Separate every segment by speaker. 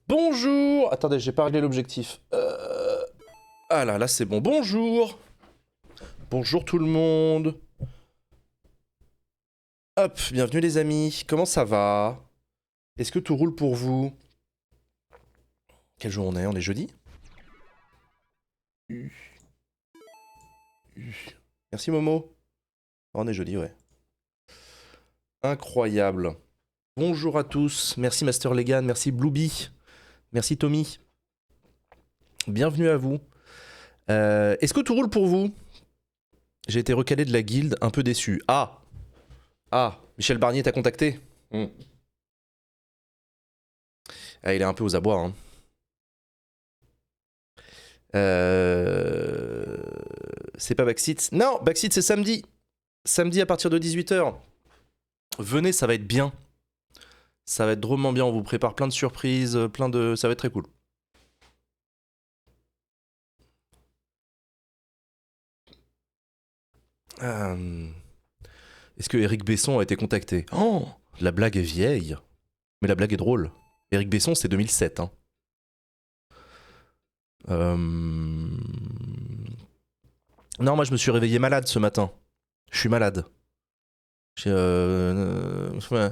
Speaker 1: Bonjour. Attendez, j'ai pas réglé l'objectif. Ah là c'est bon. Bonjour. Bonjour tout le monde. Hop, bienvenue les amis. Comment ça va? Est-ce que tout roule pour vous? Quel jour on est? On est jeudi? Merci Momo. On est jeudi, ouais. Incroyable. Bonjour à tous. Merci Master Legan. Merci Blueby. Merci Tommy. Bienvenue à vous. Est-ce que tout roule pour vous? J'ai été recalé de la guilde, un peu déçu. Ah, Michel Barnier t'a contacté? Ah, il est un peu aux abois, hein. C'est pas Backseat. Non, Backseat c'est samedi. Samedi à partir de 18h. Venez, ça va être bien. Ça va être drôlement bien. On vous prépare plein de surprises, ça va être très cool. Est-ce que Eric Besson a été contacté? Oh, la blague est vieille. Mais la blague est drôle. Eric Besson, c'est 2007. Hein. Non, moi je me suis réveillé malade ce matin. Je suis malade. Ouais.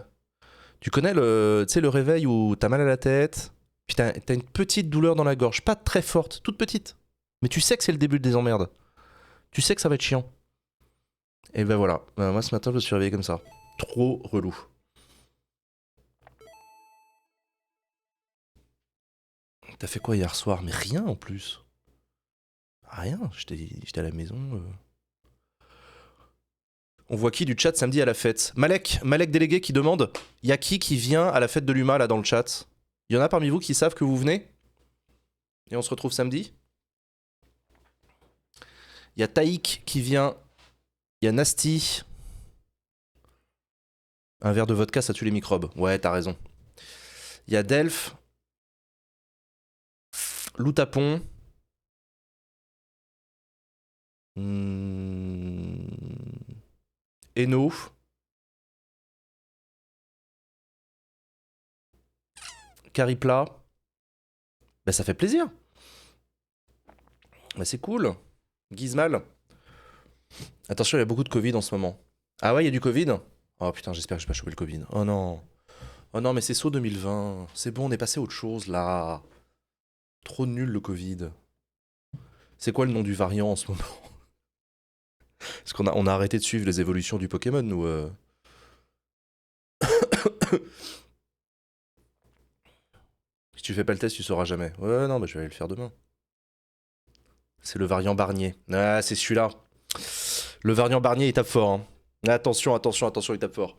Speaker 1: Tu connais le réveil où t'as mal à la tête, puis t'as une petite douleur dans la gorge, pas très forte, toute petite. Mais tu sais que c'est le début des emmerdes. Tu sais que ça va être chiant. Et ben voilà. Moi ce matin je me suis réveillé comme ça. Trop relou. T'as fait quoi hier soir? Mais rien en plus. Rien, j'étais à la maison. On voit qui du chat samedi à la fête? Malek délégué qui demande, y a qui vient à la fête de l'UMA là dans le chat? Y en a parmi vous qui savent que vous venez? Et on se retrouve samedi? Y a Taïk qui vient. Y a Nasty. Un verre de vodka ça tue les microbes. Ouais, t'as raison. Y a Delph. Loutapon. Eno. Caripla. Bah ça fait plaisir. Bah c'est cool. Gizmal. Attention, il y a beaucoup de Covid en ce moment. Ah ouais, il y a du Covid? Oh putain, j'espère que j'ai pas chopé le Covid. Oh non. Oh non, mais c'est saut 2020. C'est bon, on est passé à autre chose là. Trop nul le Covid. C'est quoi le nom du variant en ce moment? Parce qu'on a arrêté de suivre les évolutions du Pokémon, nous. Si tu fais pas le test, tu sauras jamais. Ouais, non, mais je vais aller le faire demain. C'est le variant Barnier. Ah, c'est celui-là. Le variant Barnier, il tape fort. Hein. Attention, il tape fort.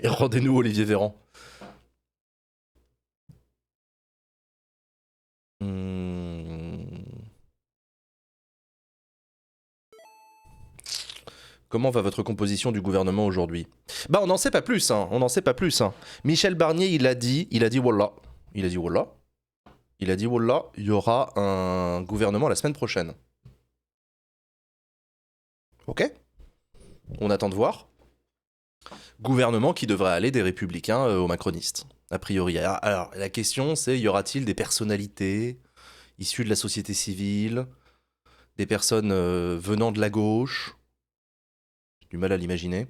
Speaker 1: Et rendez-nous Olivier Véran. Comment va votre composition du gouvernement aujourd'hui? Bah, on n'en sait pas plus, hein. On n'en sait pas plus, hein. Michel Barnier, il a dit voilà. Il a dit voilà. Il a dit voilà, il y aura un gouvernement la semaine prochaine. Ok? On attend de voir. Gouvernement qui devrait aller des républicains aux macronistes, a priori. Alors, la question, c'est y aura-t-il des personnalités issues de la société civile, des personnes venant de la gauche? J'ai du mal à l'imaginer.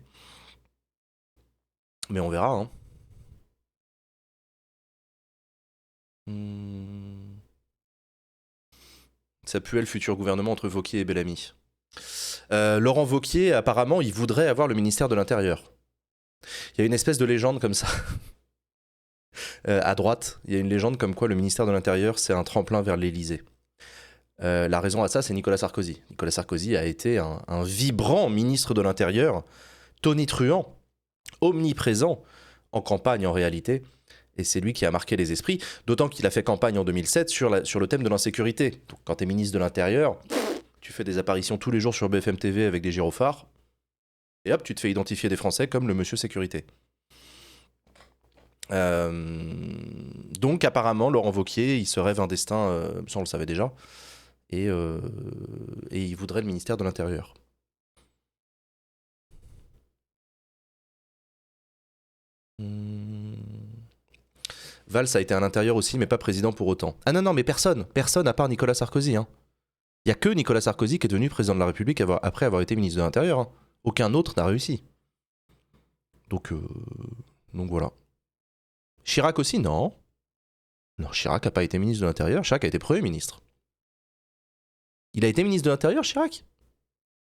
Speaker 1: Mais on verra, hein. Ça puait le futur gouvernement entre Wauquiez et Bellamy. Laurent Wauquiez, apparemment, il voudrait avoir le ministère de l'Intérieur. Il y a une espèce de légende comme ça. À droite, il y a une légende comme quoi le ministère de l'Intérieur, c'est un tremplin vers l'Élysée. La raison à ça, c'est Nicolas Sarkozy. Nicolas Sarkozy a été un vibrant ministre de l'Intérieur, tonitruant, omniprésent, en campagne en réalité, et c'est lui qui a marqué les esprits, d'autant qu'il a fait campagne en 2007 sur le thème de l'insécurité. Donc quand t'es ministre de l'Intérieur, tu fais des apparitions tous les jours sur BFM TV avec des gyrophares, et hop, tu te fais identifier des Français comme le monsieur sécurité. Donc apparemment, Laurent Wauquiez, il se rêve un destin, ça on le savait déjà, et il voudrait le ministère de l'Intérieur. Valls a été à l'intérieur aussi, mais pas président pour autant. Ah non, mais personne à part Nicolas Sarkozy. Hein. Il n'y a que Nicolas Sarkozy qui est devenu président de la République après avoir été ministre de l'Intérieur. Hein. Aucun autre n'a réussi. Donc voilà. Chirac aussi, non. Non, Chirac n'a pas été ministre de l'Intérieur, Chirac a été Premier ministre. Il a été ministre de l'Intérieur, Chirac ?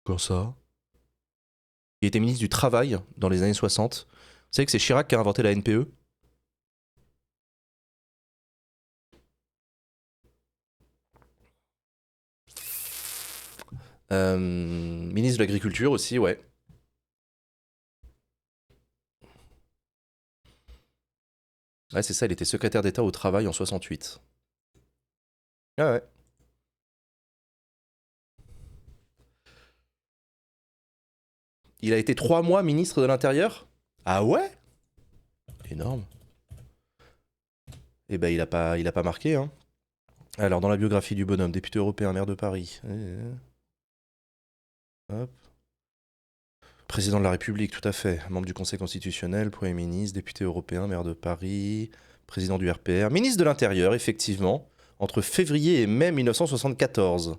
Speaker 1: Comment ça ? Il était ministre du Travail dans les années 60. Vous savez que c'est Chirac qui a inventé la NPE ? Ministre de l'Agriculture aussi, ouais. Ouais, c'est ça, il était secrétaire d'État au Travail en 68. Ah ouais. Il a été 3 mois ministre de l'Intérieur ? Ah ouais ? Énorme. Eh ben, il a pas marqué, hein. Alors, dans la biographie du bonhomme, député européen, maire de Paris. Hop. Président de la République, tout à fait. Membre du Conseil constitutionnel, Premier ministre, député européen, maire de Paris, président du RPR, ministre de l'Intérieur, effectivement, entre février et mai 1974.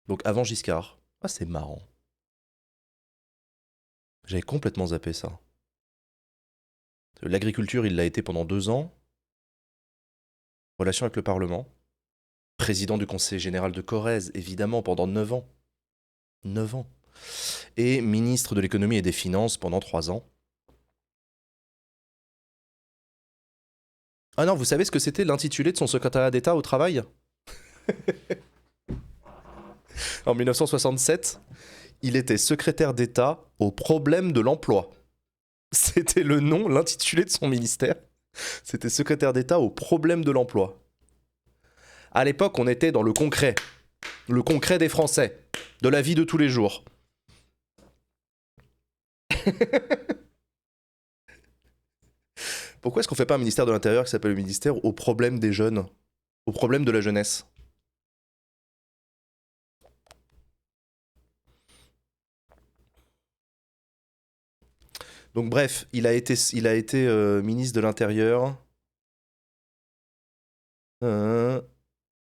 Speaker 1: Donc avant Giscard. Ah, c'est marrant. J'avais complètement zappé ça. L'agriculture, il l'a été pendant 2 ans. Relation avec le Parlement. Président du Conseil général de Corrèze, évidemment, pendant 9 ans. 9 ans. Et ministre de l'économie et des finances pendant 3 ans. Ah non, vous savez ce que c'était l'intitulé de son secrétariat d'État au travail ? En 1967, il était secrétaire d'État aux problèmes de l'emploi. C'était le nom, l'intitulé de son ministère. C'était secrétaire d'État aux problèmes de l'emploi. À l'époque, on était dans le concret des Français, de la vie de tous les jours. Pourquoi est-ce qu'on fait pas un ministère de l'Intérieur qui s'appelle le ministère aux problèmes des jeunes, aux problèmes de la jeunesse ? Donc bref, il a été ministre de l'Intérieur en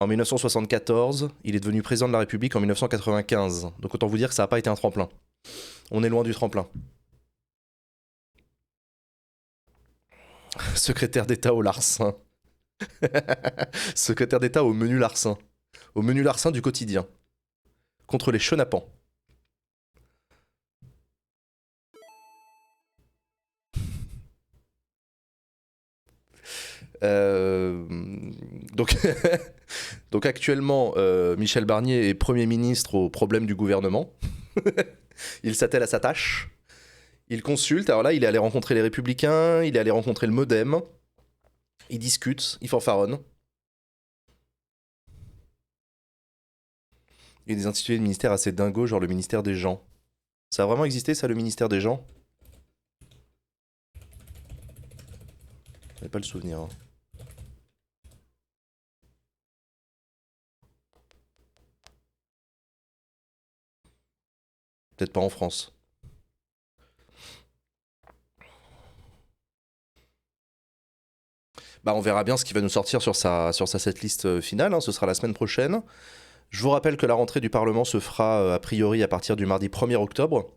Speaker 1: 1974. Il est devenu président de la République en 1995. Donc autant vous dire que ça n'a pas été un tremplin. On est loin du tremplin. Secrétaire d'État au larcin. Secrétaire d'État au menu larcin. Au menu larcin du quotidien. Contre les chenapans. Donc, donc actuellement, Michel Barnier est Premier ministre aux problèmes du gouvernement. Il s'attelle à sa tâche. Il consulte. Alors là, il est allé rencontrer les Républicains, il est allé rencontrer le MoDem. Il discute, il fanfaronne. Il y a des intitulés de ministères assez dingos, genre le ministère des gens. Ça a vraiment existé, ça, le ministère des gens ? J'avais pas le souvenir. Hein. Peut-être pas en France. Bah, on verra bien ce qui va nous sortir sur sa setlist finale. Hein. Ce sera la semaine prochaine. Je vous rappelle que la rentrée du Parlement se fera a priori à partir du mardi 1er octobre.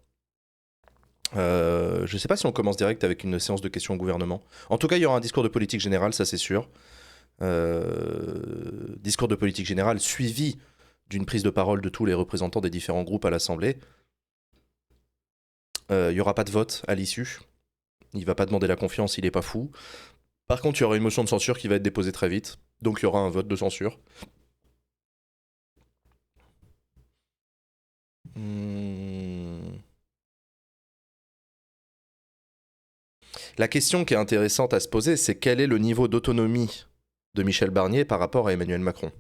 Speaker 1: Je ne sais pas si on commence direct avec une séance de questions au gouvernement. En tout cas, il y aura un discours de politique générale, ça c'est sûr. Discours de politique générale suivi d'une prise de parole de tous les représentants des différents groupes à l'Assemblée. Il n'y aura pas de vote à l'issue. Il ne va pas demander la confiance, il n'est pas fou. Par contre, il y aura une motion de censure qui va être déposée très vite. Donc il y aura un vote de censure. La question qui est intéressante à se poser, c'est quel est le niveau d'autonomie de Michel Barnier par rapport à Emmanuel Macron ?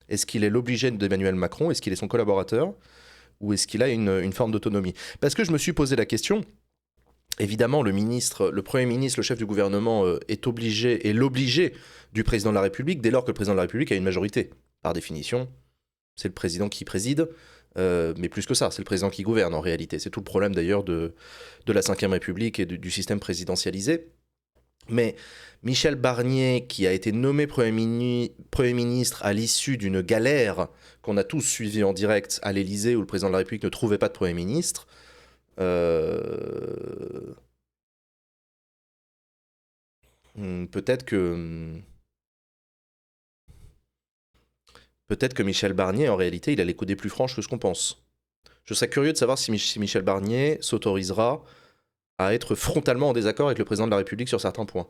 Speaker 1: Est-ce qu'il est l'obligé d'Emmanuel Macron ? Est-ce qu'il est son collaborateur ? Ou est-ce qu'il a une forme d'autonomie ? Parce que je me suis posé la question. Évidemment, le Premier ministre, le chef du gouvernement est l'obligé du président de la République dès lors que le président de la République a une majorité. Par définition, c'est le président qui préside. Mais plus que ça, c'est le président qui gouverne en réalité. C'est tout le problème d'ailleurs de la Ve République et du système présidentialisé. Mais Michel Barnier, qui a été nommé Premier ministre à l'issue d'une galère qu'on a tous suivie en direct à l'Élysée, où le président de la République ne trouvait pas de Premier ministre, euh, peut-être que... Peut-être que Michel Barnier, en réalité, il a les coups des plus franches que ce qu'on pense. Je serais curieux de savoir si Michel Barnier s'autorisera à être frontalement en désaccord avec le président de la République sur certains points.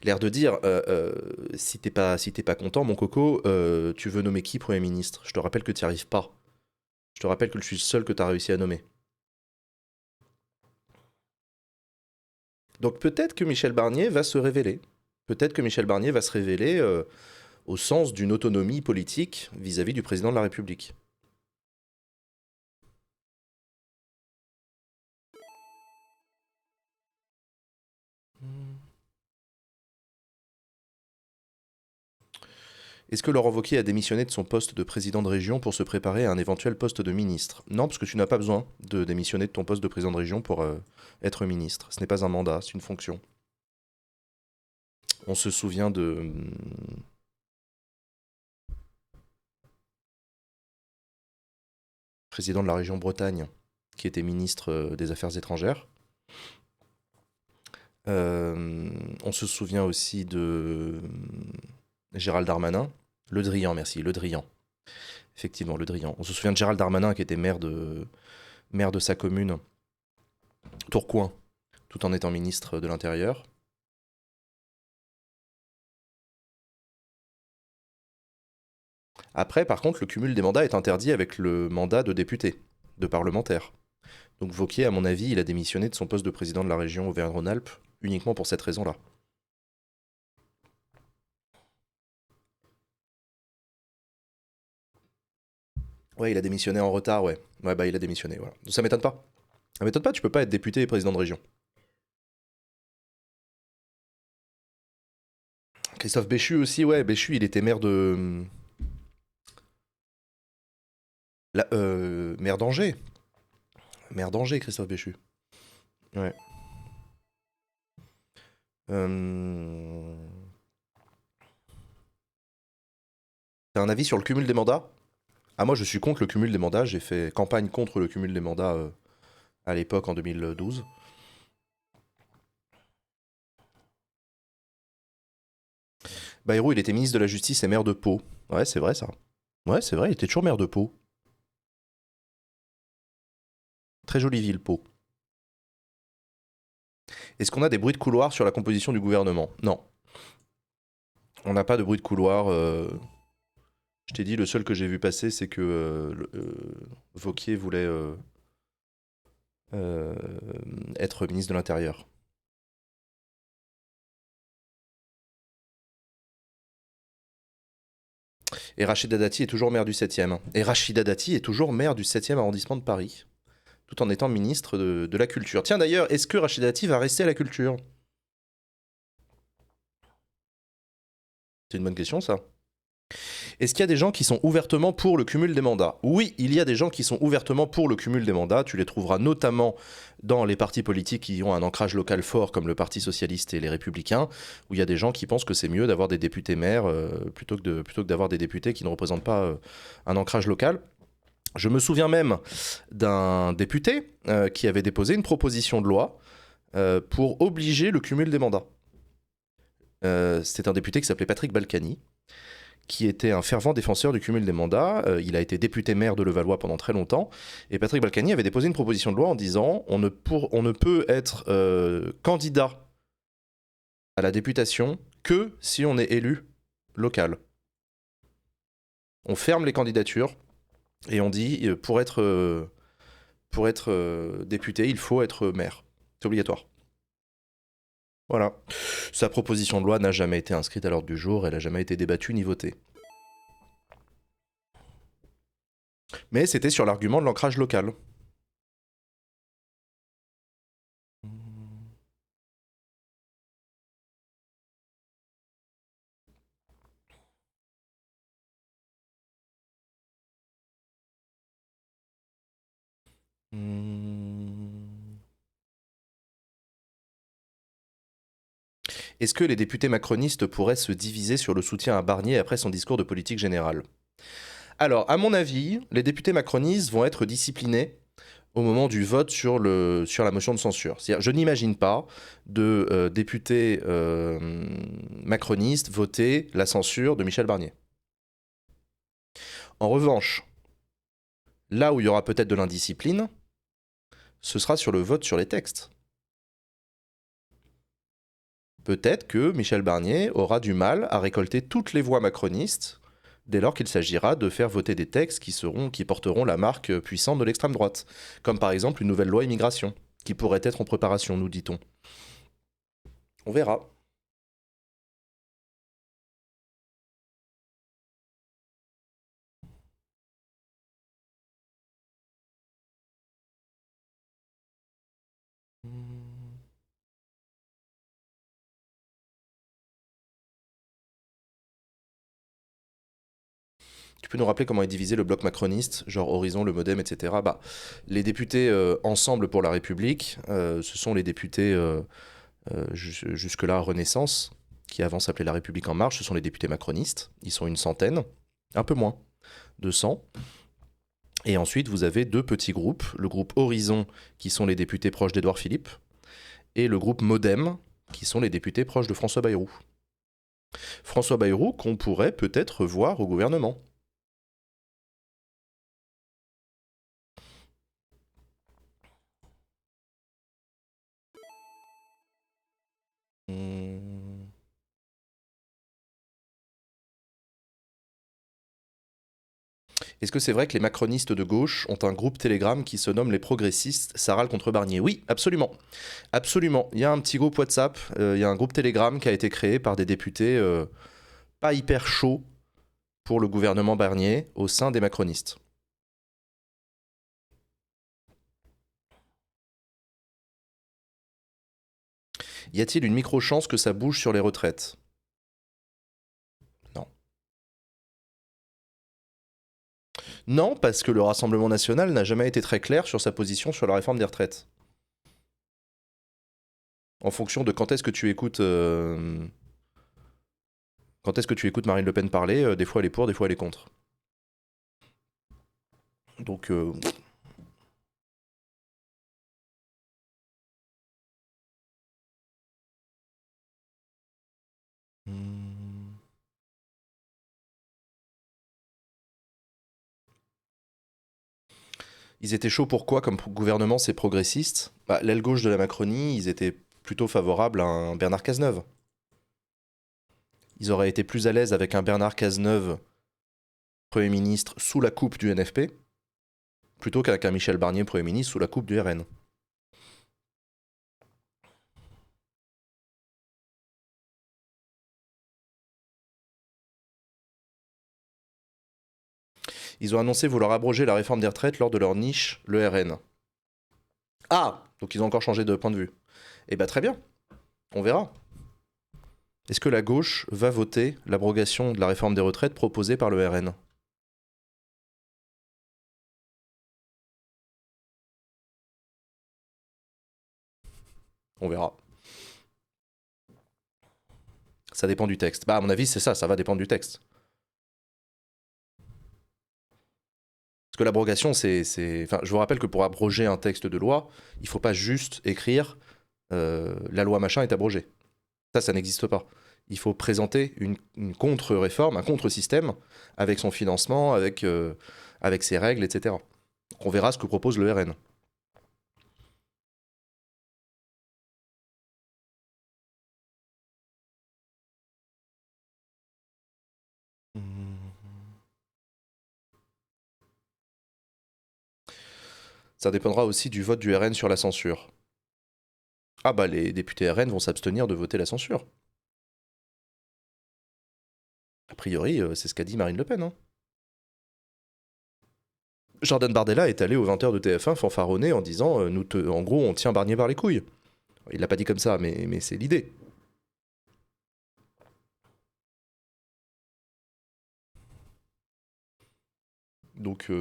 Speaker 1: L'air de dire, si t'es pas content, mon coco, tu veux nommer qui Premier ministre? Je te rappelle que tu n'y arrives pas. Je te rappelle que je suis le seul que tu as réussi à nommer. Donc peut-être que Michel Barnier va se révéler. Peut-être que Michel Barnier va se révéler au sens d'une autonomie politique vis-à-vis du président de la République. Est-ce que Laurent Wauquiez a démissionné de son poste de président de région pour se préparer à un éventuel poste de ministre? Non, parce que tu n'as pas besoin de démissionner de ton poste de président de région pour être ministre. Ce n'est pas un mandat, c'est une fonction. On se souvient de président de la région Bretagne, qui était ministre des Affaires étrangères. On se souvient aussi de Gérald Darmanin. Le Drian, merci, Le Drian. Effectivement, Le Drian. On se souvient de Gérald Darmanin, qui était maire de sa commune, Tourcoing, tout en étant ministre de l'Intérieur. Après, par contre, le cumul des mandats est interdit avec le mandat de député, de parlementaire. Donc Wauquiez, à mon avis, il a démissionné de son poste de président de la région Auvergne-Rhône-Alpes uniquement pour cette raison-là. Ouais, il a démissionné en retard, ouais. Ouais, bah il a démissionné, voilà. Donc ça m'étonne pas. Ça m'étonne pas, tu peux pas être député et président de région. Christophe Béchu aussi, ouais, Béchu, il était maire de... maire d'Angers. Maire d'Angers, Christophe Béchu. Ouais. Euh... T'as un avis sur le cumul des mandats? Ah, moi, je suis contre le cumul des mandats. J'ai fait campagne contre le cumul des mandats à l'époque, en 2012. Bayrou, il était ministre de la Justice et maire de Pau. Ouais, c'est vrai, ça. Ouais, c'est vrai, il était toujours maire de Pau. Très jolie ville, Pau. Est-ce qu'on a des bruits de couloir sur la composition du gouvernement? Non. On n'a pas de bruit de couloir. Je t'ai dit, le seul que j'ai vu passer, c'est que Wauquiez voulait euh, être ministre de l'Intérieur. Et Rachida Dati est toujours maire du 7e. Et Rachida Dati est toujours maire du 7e arrondissement de Paris, tout en étant ministre de la Culture. Tiens d'ailleurs, est-ce que Rachida Dati va rester à la Culture? C'est une bonne question ça. Est-ce qu'il y a des gens qui sont ouvertement pour le cumul des mandats? Oui, il y a des gens qui sont ouvertement pour le cumul des mandats. Tu les trouveras notamment dans les partis politiques qui ont un ancrage local fort, comme le Parti Socialiste et les Républicains, où il y a des gens qui pensent que c'est mieux d'avoir des députés maires plutôt que d'avoir des députés qui ne représentent pas un ancrage local. Je me souviens même d'un député qui avait déposé une proposition de loi pour obliger le cumul des mandats. C'était un député qui s'appelait Patrick Balkany, qui était un fervent défenseur du cumul des mandats. Il a été député maire de Levallois pendant très longtemps. Et Patrick Balkany avait déposé une proposition de loi en disant on ne peut être candidat à la députation que si on est élu local. On ferme les candidatures et on dit pour être député, il faut être maire. C'est obligatoire. Voilà. Sa proposition de loi n'a jamais été inscrite à l'ordre du jour, elle n'a jamais été débattue ni votée. Mais c'était sur l'argument de l'ancrage local. Hmm. Est-ce que les députés macronistes pourraient se diviser sur le soutien à Barnier après son discours de politique générale? Alors, à mon avis, les députés macronistes vont être disciplinés au moment du vote sur la motion de censure. C'est-à-dire, je n'imagine pas de députés macronistes voter la censure de Michel Barnier. En revanche, là où il y aura peut-être de l'indiscipline, ce sera sur le vote sur les textes. Peut-être que Michel Barnier aura du mal à récolter toutes les voix macronistes dès lors qu'il s'agira de faire voter des textes qui porteront la marque puissante de l'extrême droite, comme par exemple une nouvelle loi immigration, qui pourrait être en préparation, nous dit-on. On verra. Tu peux nous rappeler comment est divisé le bloc macroniste, genre Horizon, le Modem, etc. Bah, les députés Ensemble pour la République, ce sont les députés jusque-là Renaissance, qui avant s'appelait La République en marche, ce sont les députés macronistes. Ils sont une centaine, un peu moins, 200. Et ensuite, vous avez deux petits groupes, le groupe Horizon, qui sont les députés proches d'Édouard Philippe, et le groupe Modem, qui sont les députés proches de François Bayrou. François Bayrou qu'on pourrait peut-être voir au gouvernement. Hmm. Est-ce que c'est vrai que les macronistes de gauche ont un groupe Telegram qui se nomme les progressistes, ça râle contre Barnier? Oui, absolument. Absolument. Il y a un petit groupe WhatsApp, il y a un groupe Telegram qui a été créé par des députés pas hyper chauds pour le gouvernement Barnier au sein des macronistes. Y a-t-il une micro-chance que ça bouge sur les retraites? Non. Non, parce que le Rassemblement national n'a jamais été très clair sur sa position sur la réforme des retraites. En fonction de quand est-ce que tu écoutes Marine Le Pen parler, des fois elle est pour, des fois elle est contre. Donc, hmm. Ils étaient chauds pour quoi comme gouvernement, ces progressistes? Bah, l'aile gauche de la Macronie, ils étaient plutôt favorables à un Bernard Cazeneuve. Ils auraient été plus à l'aise avec un Bernard Cazeneuve, Premier ministre, sous la coupe du NFP, plutôt qu'avec un Michel Barnier, Premier ministre, sous la coupe du RN. Ils ont annoncé vouloir abroger la réforme des retraites lors de leur niche, le RN. Ah! Donc ils ont encore changé de point de vue. Eh bah très bien, on verra. Est-ce que la gauche va voter l'abrogation de la réforme des retraites proposée par le RN? On verra. Ça dépend du texte. Bah à mon avis c'est ça, ça va dépendre du texte. Parce que l'abrogation, Enfin, je vous rappelle que pour abroger un texte de loi, il faut pas juste écrire la loi machin est abrogée. Ça n'existe pas. Il faut présenter une contre-réforme, un contre-système, avec son financement, avec ses règles, etc. Donc on verra ce que propose le RN. Ça dépendra aussi du vote du RN sur la censure. Ah bah les députés RN vont s'abstenir de voter la censure. A priori, c'est ce qu'a dit Marine Le Pen. Hein. Jordan Bardella est allé aux 20h de TF1 fanfaronner en disant en gros, on tient Barnier par les couilles. Il l'a pas dit comme ça, mais c'est l'idée. Donc,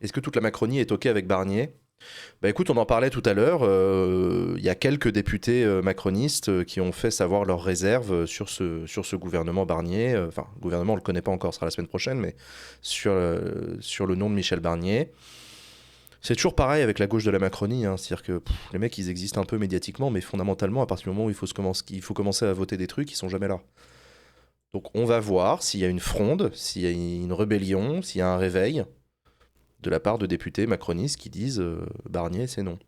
Speaker 1: Est-ce que toute la Macronie est OK avec Barnier? Bah écoute, on en parlait tout à l'heure. Il y a quelques députés macronistes qui ont fait savoir leurs réserves sur ce gouvernement Barnier. Enfin, le gouvernement, on ne le connaît pas encore, ce sera la semaine prochaine, mais sur le nom de Michel Barnier. C'est toujours pareil avec la gauche de la Macronie, hein. C'est-à-dire que les mecs, ils existent un peu médiatiquement, mais fondamentalement, à partir du moment où il faut commencer à voter des trucs, ils sont jamais là. Donc on va voir s'il y a une fronde, s'il y a une rébellion, s'il y a un réveil de la part de députés macronistes qui disent Barnier, c'est non.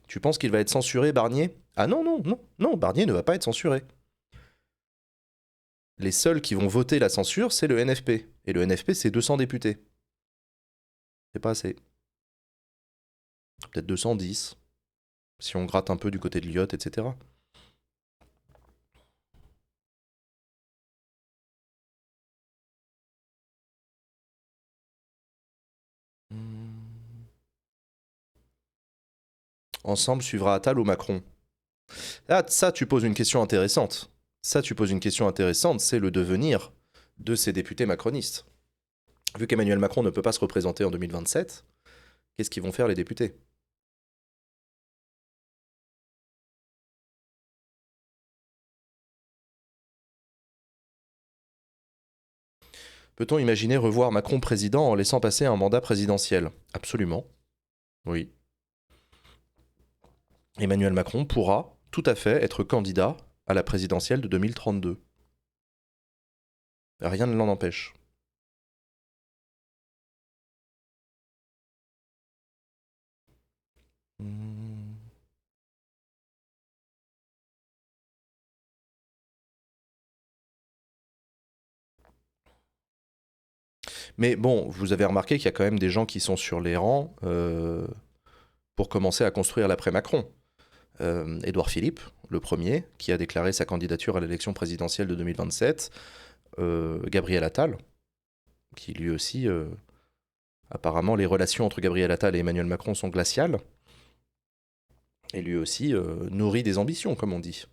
Speaker 1: Tu penses qu'il va être censuré, Barnier? Ah non, non, non, non, Barnier ne va pas être censuré. Les seuls qui vont voter la censure, c'est le NFP. Et le NFP, c'est 200 députés. C'est pas assez. Peut-être 210, si on gratte un peu du côté de Lyot, etc. Ensemble suivra Attal ou Macron? Ah, ça, tu poses une question intéressante. Ça, tu poses une question intéressante, c'est le devenir de ces députés macronistes. Vu qu'Emmanuel Macron ne peut pas se représenter en 2027, qu'est-ce qu'ils vont faire les députés? Peut-on imaginer revoir Macron président en laissant passer un mandat présidentiel? Absolument, oui. Emmanuel Macron pourra tout à fait être candidat à la présidentielle de 2032. Rien ne l'en empêche. Mais bon, vous avez remarqué qu'il y a quand même des gens qui sont sur les rangs pour commencer à construire l'après-Macron. Édouard Philippe, le premier, qui a déclaré sa candidature à l'élection présidentielle de 2027. Gabriel Attal, qui lui aussi, apparemment, les relations entre Gabriel Attal et Emmanuel Macron sont glaciales. Et lui aussi nourrit des ambitions, comme on dit.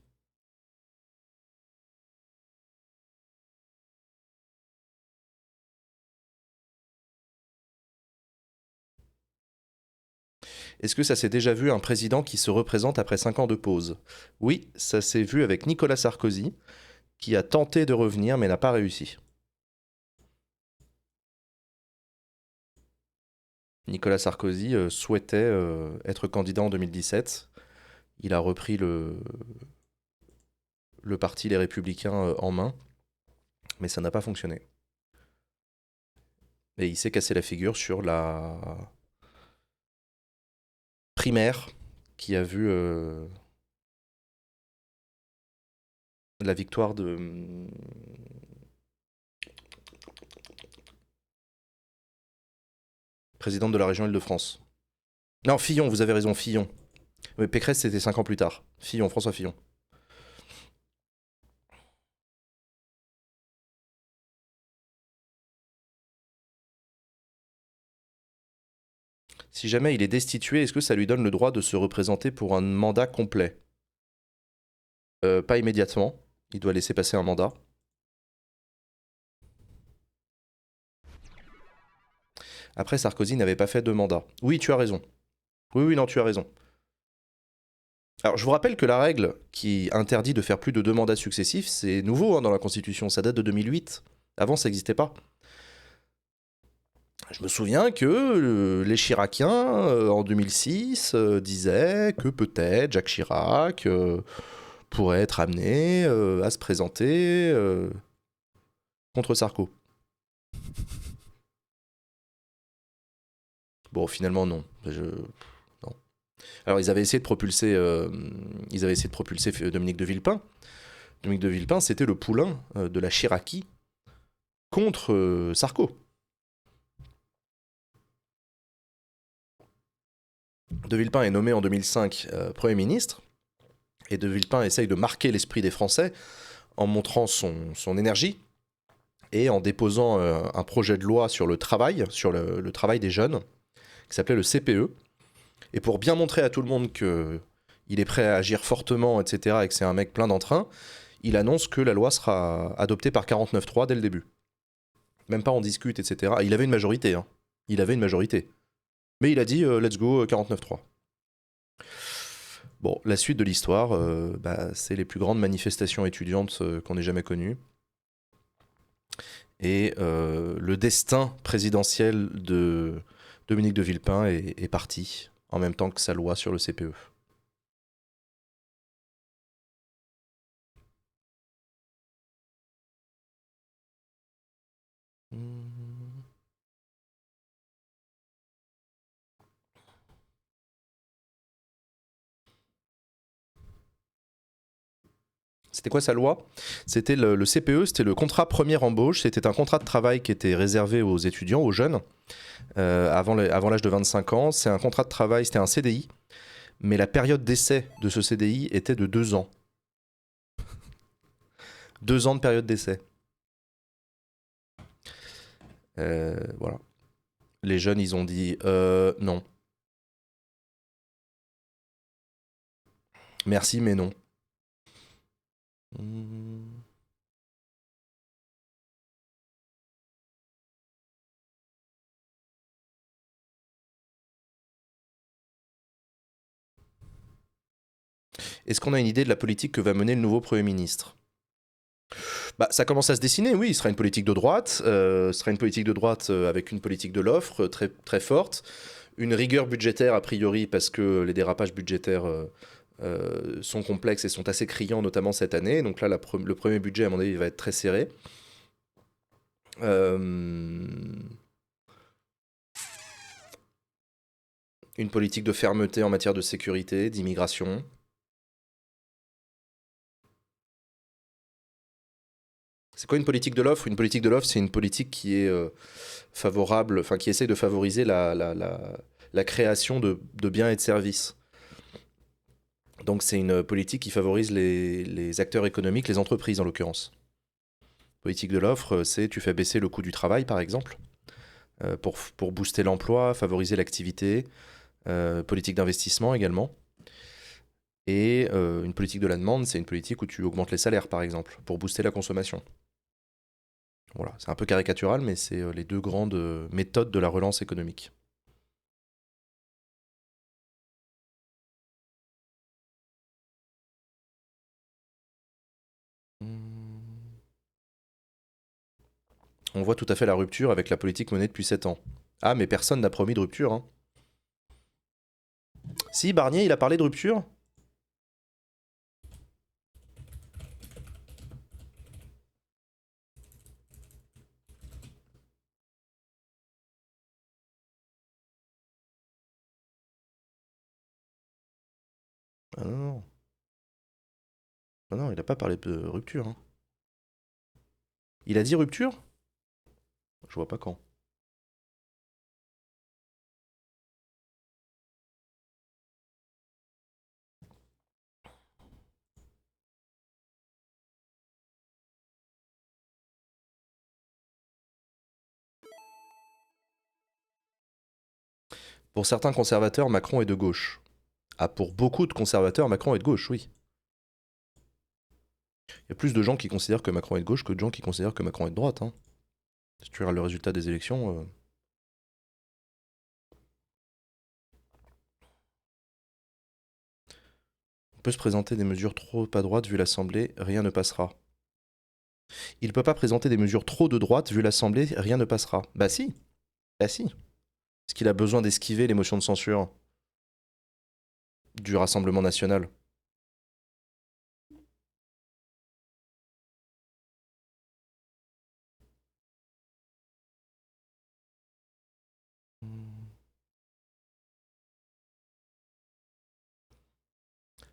Speaker 1: Est-ce que ça s'est déjà vu un président qui se représente après 5 ans de pause? Oui, ça s'est vu avec Nicolas Sarkozy, qui a tenté de revenir mais n'a pas réussi. Nicolas Sarkozy souhaitait être candidat en 2017. Il a repris le parti Les Républicains en main, mais ça n'a pas fonctionné. Et il s'est cassé la figure sur la primaire qui a vu la victoire de présidente de la région Île-de-France. Non, Fillon, vous avez raison, Fillon. Mais Pécresse, c'était 5 ans plus tard. Fillon, François Fillon. Si jamais il est destitué, est-ce que ça lui donne le droit de se représenter pour un mandat complet? Pas immédiatement. Il doit laisser passer un mandat. Après, Sarkozy n'avait pas fait de mandat. Oui, tu as raison. Oui, oui, non, tu as raison. Alors, je vous rappelle que la règle qui interdit de faire plus de 2 mandats successifs, c'est nouveau hein, dans la Constitution. Ça date de 2008. Avant, ça n'existait pas. Je me souviens que les Chiraciens, en 2006, disaient que peut-être Jacques Chirac pourrait être amené à se présenter contre Sarko. Bon, finalement, non. Non. Alors, ils avaient essayé de propulser Dominique de Villepin. Dominique de Villepin, c'était le poulain de la Chiracie contre Sarko. De Villepin est nommé en 2005 Premier ministre, et De Villepin essaye de marquer l'esprit des Français en montrant son énergie et en déposant un projet de loi sur le travail des jeunes, qui s'appelait le CPE. Et pour bien montrer à tout le monde qu'il est prêt à agir fortement, etc., et que c'est un mec plein d'entrain, il annonce que la loi sera adoptée par 49.3 dès le début. Même pas on discute, etc. Il avait une majorité, hein. Il avait une majorité. Mais il a dit let's go 49.3. Bon, la suite de l'histoire, c'est les plus grandes manifestations étudiantes qu'on ait jamais connues. Et le destin présidentiel de Dominique de Villepin est parti, en même temps que sa loi sur le CPE. C'était quoi sa loi? C'était le CPE, c'était le contrat première embauche. C'était un contrat de travail qui était réservé aux étudiants, aux jeunes, avant l'âge de 25 ans. C'est un contrat de travail, c'était un CDI. Mais la période d'essai de ce CDI était de 2 ans. 2 ans de période d'essai. Voilà. Les jeunes, ils ont dit non. Merci, mais non. Est-ce qu'on a une idée de la politique que va mener le nouveau Premier ministre? Ça commence à se dessiner, oui, il sera une politique de droite, avec une politique de l'offre très, très forte, une rigueur budgétaire a priori parce que les dérapages budgétaires sont complexes et sont assez criants, notamment cette année. Donc là, le premier budget, à mon avis, va être très serré. Une politique de fermeté en matière de sécurité, d'immigration. C'est quoi une politique de l'offre? Une politique de l'offre, c'est une politique qui est favorable, enfin qui essaye de favoriser la création de biens et de services. Donc c'est une politique qui favorise les acteurs économiques, les entreprises en l'occurrence. Politique de l'offre, c'est tu fais baisser le coût du travail par exemple, pour booster l'emploi, favoriser l'activité, politique d'investissement également. Et une politique de la demande, c'est une politique où tu augmentes les salaires par exemple, pour booster la consommation. Voilà, c'est un peu caricatural, mais c'est les deux grandes méthodes de la relance économique. On voit tout à fait la rupture avec la politique menée depuis 7 ans. Ah, mais personne n'a promis de rupture, hein. Si, Barnier, il a parlé de rupture? Ah non, non. Non, non, il n'a pas parlé de rupture, hein. Il a dit rupture? Je vois pas quand. Pour certains conservateurs, Macron est de gauche. Ah, pour beaucoup de conservateurs, Macron est de gauche, oui. Il y a plus de gens qui considèrent que Macron est de gauche que de gens qui considèrent que Macron est de droite, hein. Si tu regardes le résultat des élections... On peut se présenter des mesures trop à droite vu l'Assemblée, rien ne passera. Il peut pas présenter des mesures trop de droite vu l'Assemblée, rien ne passera. Bah si. Bah si. Est-ce qu'il a besoin d'esquiver les motions de censure du Rassemblement national?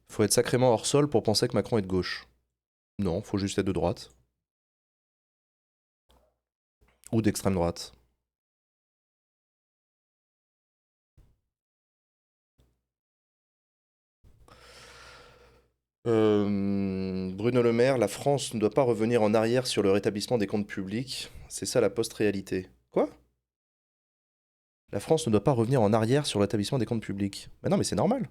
Speaker 1: Faut être sacrément hors sol pour penser que Macron est de gauche. Non, faut juste être de droite. Ou d'extrême droite. Bruno Le Maire, la France ne doit pas revenir en arrière sur le rétablissement des comptes publics. C'est ça la post-réalité. Quoi? La France ne doit pas revenir en arrière sur le rétablissement des comptes publics. Mais non, mais c'est normal.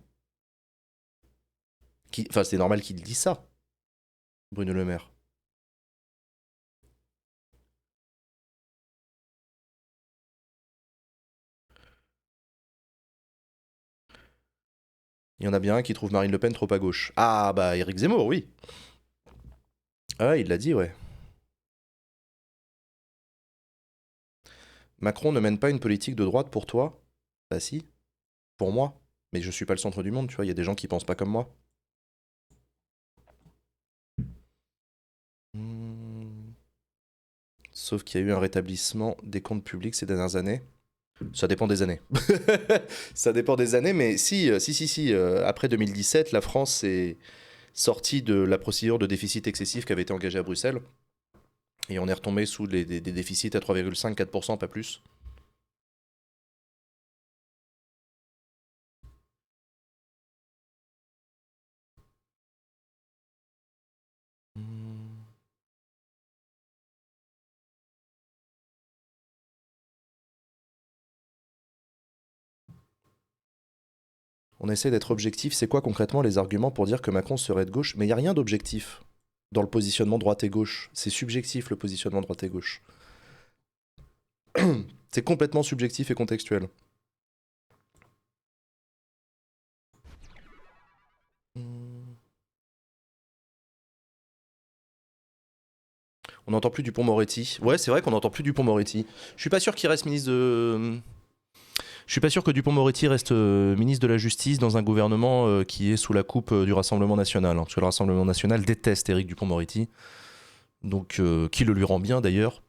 Speaker 1: Enfin, c'est normal qu'il dise ça. Bruno Le Maire. Il y en a bien un qui trouve Marine Le Pen trop à gauche. Ah bah Éric Zemmour, oui. Ah ouais, il l'a dit, ouais. Macron ne mène pas une politique de droite pour toi? Bah si, pour moi. Mais je suis pas le centre du monde, tu vois, il y a des gens qui pensent pas comme moi. Hmm. Sauf qu'il y a eu un rétablissement des comptes publics ces dernières années. Ça dépend des années. Ça dépend des années, mais si. Après 2017, la France est sortie de la procédure de déficit excessif qui avait été engagée à Bruxelles. Et on est retombé sous des déficits à 3,5-4%, pas plus. Hmm. On essaie d'être objectif. C'est quoi concrètement les arguments pour dire que Macron serait de gauche? Mais il n'y a rien d'objectif dans le positionnement droite et gauche. C'est subjectif le positionnement droite et gauche. C'est complètement subjectif et contextuel. Hmm. On n'entend plus Dupond-Moretti. Ouais, c'est vrai qu'on n'entend plus Dupond-Moretti. Je suis pas sûr qu'il reste ministre de. Je suis pas sûr que Dupond-Moretti reste ministre de la Justice dans un gouvernement qui est sous la coupe du Rassemblement National, hein, parce que le Rassemblement National déteste Éric Dupond-Moretti, donc qui le lui rend bien d'ailleurs.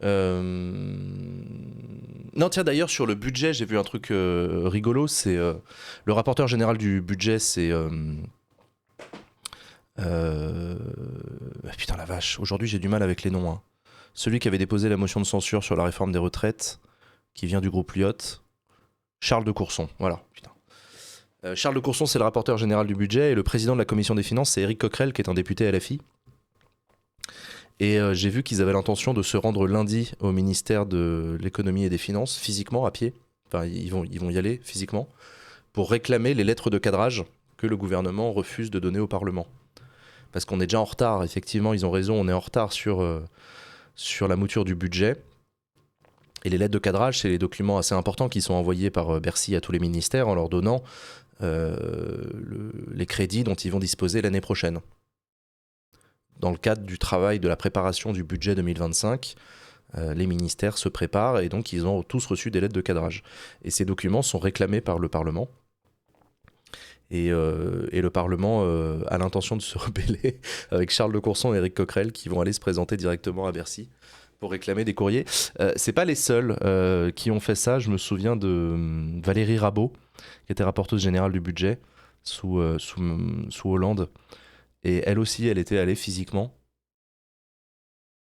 Speaker 1: Hmm. Non, tiens, d'ailleurs, sur le budget, j'ai vu un truc rigolo. C'est le rapporteur général du budget, c'est. Putain, la vache, aujourd'hui j'ai du mal avec les noms, hein. Celui qui avait déposé la motion de censure sur la réforme des retraites, qui vient du groupe Lyot, Charles de Courson. Voilà, putain. Charles de Courson, c'est le rapporteur général du budget, et le président de la commission des finances, c'est Éric Coquerel, qui est un député LFI. Et j'ai vu qu'ils avaient l'intention de se rendre lundi au ministère de l'économie et des finances, physiquement, à pied. Enfin, ils vont y aller physiquement, pour réclamer les lettres de cadrage que le gouvernement refuse de donner au Parlement. Parce qu'on est déjà en retard, effectivement, ils ont raison, on est en retard sur la mouture du budget. Et les lettres de cadrage, c'est les documents assez importants qui sont envoyés par Bercy à tous les ministères en leur donnant les crédits dont ils vont disposer l'année prochaine. Dans le cadre du travail de la préparation du budget 2025, les ministères se préparent et donc ils ont tous reçu des lettres de cadrage. Et ces documents sont réclamés par le Parlement. Et le Parlement a l'intention de se rebeller avec Charles de Courson et Éric Coquerel qui vont aller se présenter directement à Bercy pour réclamer des courriers. C'est pas les seuls qui ont fait ça. Je me souviens de Valérie Rabault, qui était rapporteuse générale du budget sous Hollande. Et elle aussi, elle était allée physiquement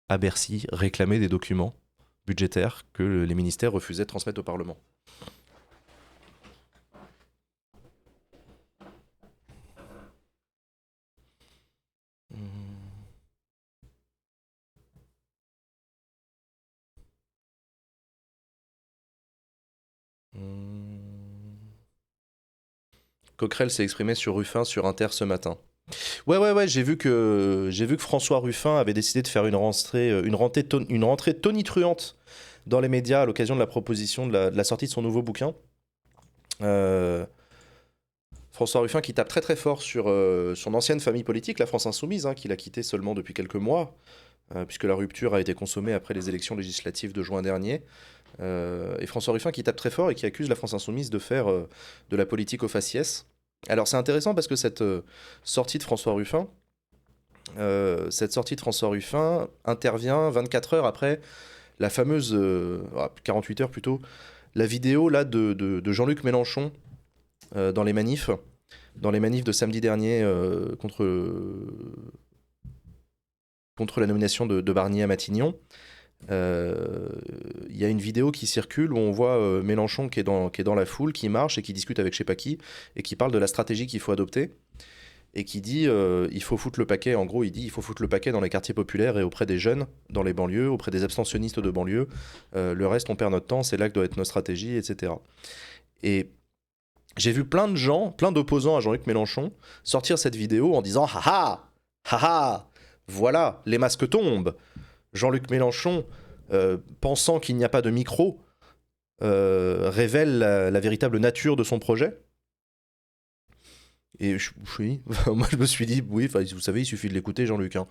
Speaker 1: à Bercy réclamer des documents budgétaires que les ministères refusaient de transmettre au Parlement. Mmh. Mmh. Coquerel s'est exprimé sur Ruffin sur Inter ce matin. Ouais, j'ai vu que François Ruffin avait décidé de faire une rentrée tonitruante dans les médias à l'occasion de la proposition de la sortie de son nouveau bouquin. Euh, François Ruffin qui tape très très fort sur son ancienne famille politique, la France Insoumise, hein, qu'il a quitté seulement depuis quelques mois, puisque la rupture a été consommée après les élections législatives de juin dernier. Et François Ruffin qui tape très fort et qui accuse la France Insoumise de faire de la politique au faciès. Alors c'est intéressant parce que sortie de François Ruffin, cette sortie de François Ruffin intervient 24 heures après la fameuse, 48 heures plutôt, la vidéo là de Jean-Luc Mélenchon dans les manifs de samedi dernier contre contre la nomination de Barnier à Matignon. Il y a une vidéo qui circule où on voit Mélenchon qui est dans la foule, qui marche et qui discute avec je sais pas qui, et qui parle de la stratégie qu'il faut adopter, et qui dit il faut foutre le paquet, en gros il dit il faut foutre le paquet dans les quartiers populaires et auprès des jeunes, dans les banlieues, auprès des abstentionnistes de banlieue, le reste on perd notre temps, c'est là que doit être notre stratégie, etc. Et j'ai vu plein de gens, plein d'opposants à Jean-Luc Mélenchon, sortir cette vidéo en disant haha, haha, voilà, les masques tombent. Jean-Luc Mélenchon, pensant qu'il n'y a pas de micro, révèle la véritable nature de son projet. Et oui, moi je me suis dit, oui, vous savez, il suffit de l'écouter, Jean-Luc. Hein.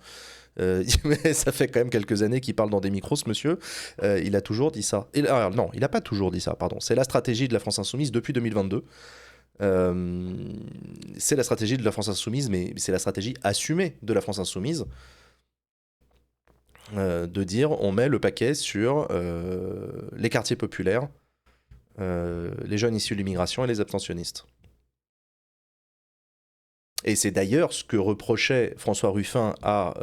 Speaker 1: Mais ça fait quand même quelques années qu'il parle dans des micros, ce monsieur. Il a toujours dit ça. Non, il n'a pas toujours dit ça, pardon. C'est la stratégie de la France Insoumise depuis 2022. C'est la stratégie de la France Insoumise, mais c'est la stratégie assumée de la France Insoumise. De dire on met le paquet sur les quartiers populaires, les jeunes issus de l'immigration et les abstentionnistes. Et c'est d'ailleurs ce que reprochait François Ruffin à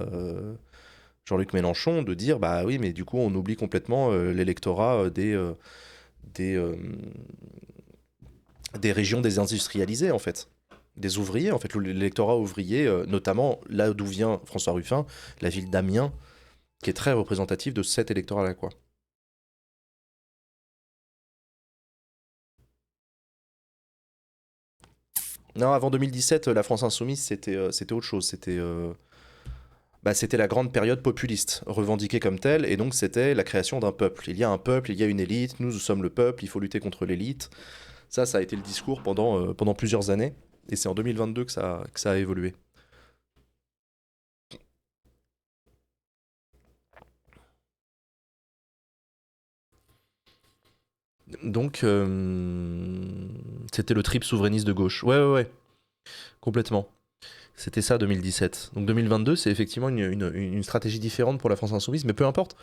Speaker 1: Jean-Luc Mélenchon, de dire bah oui mais du coup on oublie complètement l'électorat des régions désindustrialisées en fait, des ouvriers en fait, l'électorat ouvrier, notamment là d'où vient François Ruffin, la ville d'Amiens, qui est très représentatif de cet électorat-là, quoi. Non, avant 2017, la France Insoumise, c'était autre chose. C'était la grande période populiste, revendiquée comme telle, et donc c'était la création d'un peuple. Il y a un peuple, il y a une élite, nous sommes le peuple, il faut lutter contre l'élite. Ça a été le discours pendant plusieurs années, et c'est en 2022 que ça a évolué. Donc, c'était le trip souverainiste de gauche. Ouais, complètement. C'était ça 2017. Donc 2022, c'est effectivement une stratégie différente pour la France Insoumise, mais peu importe.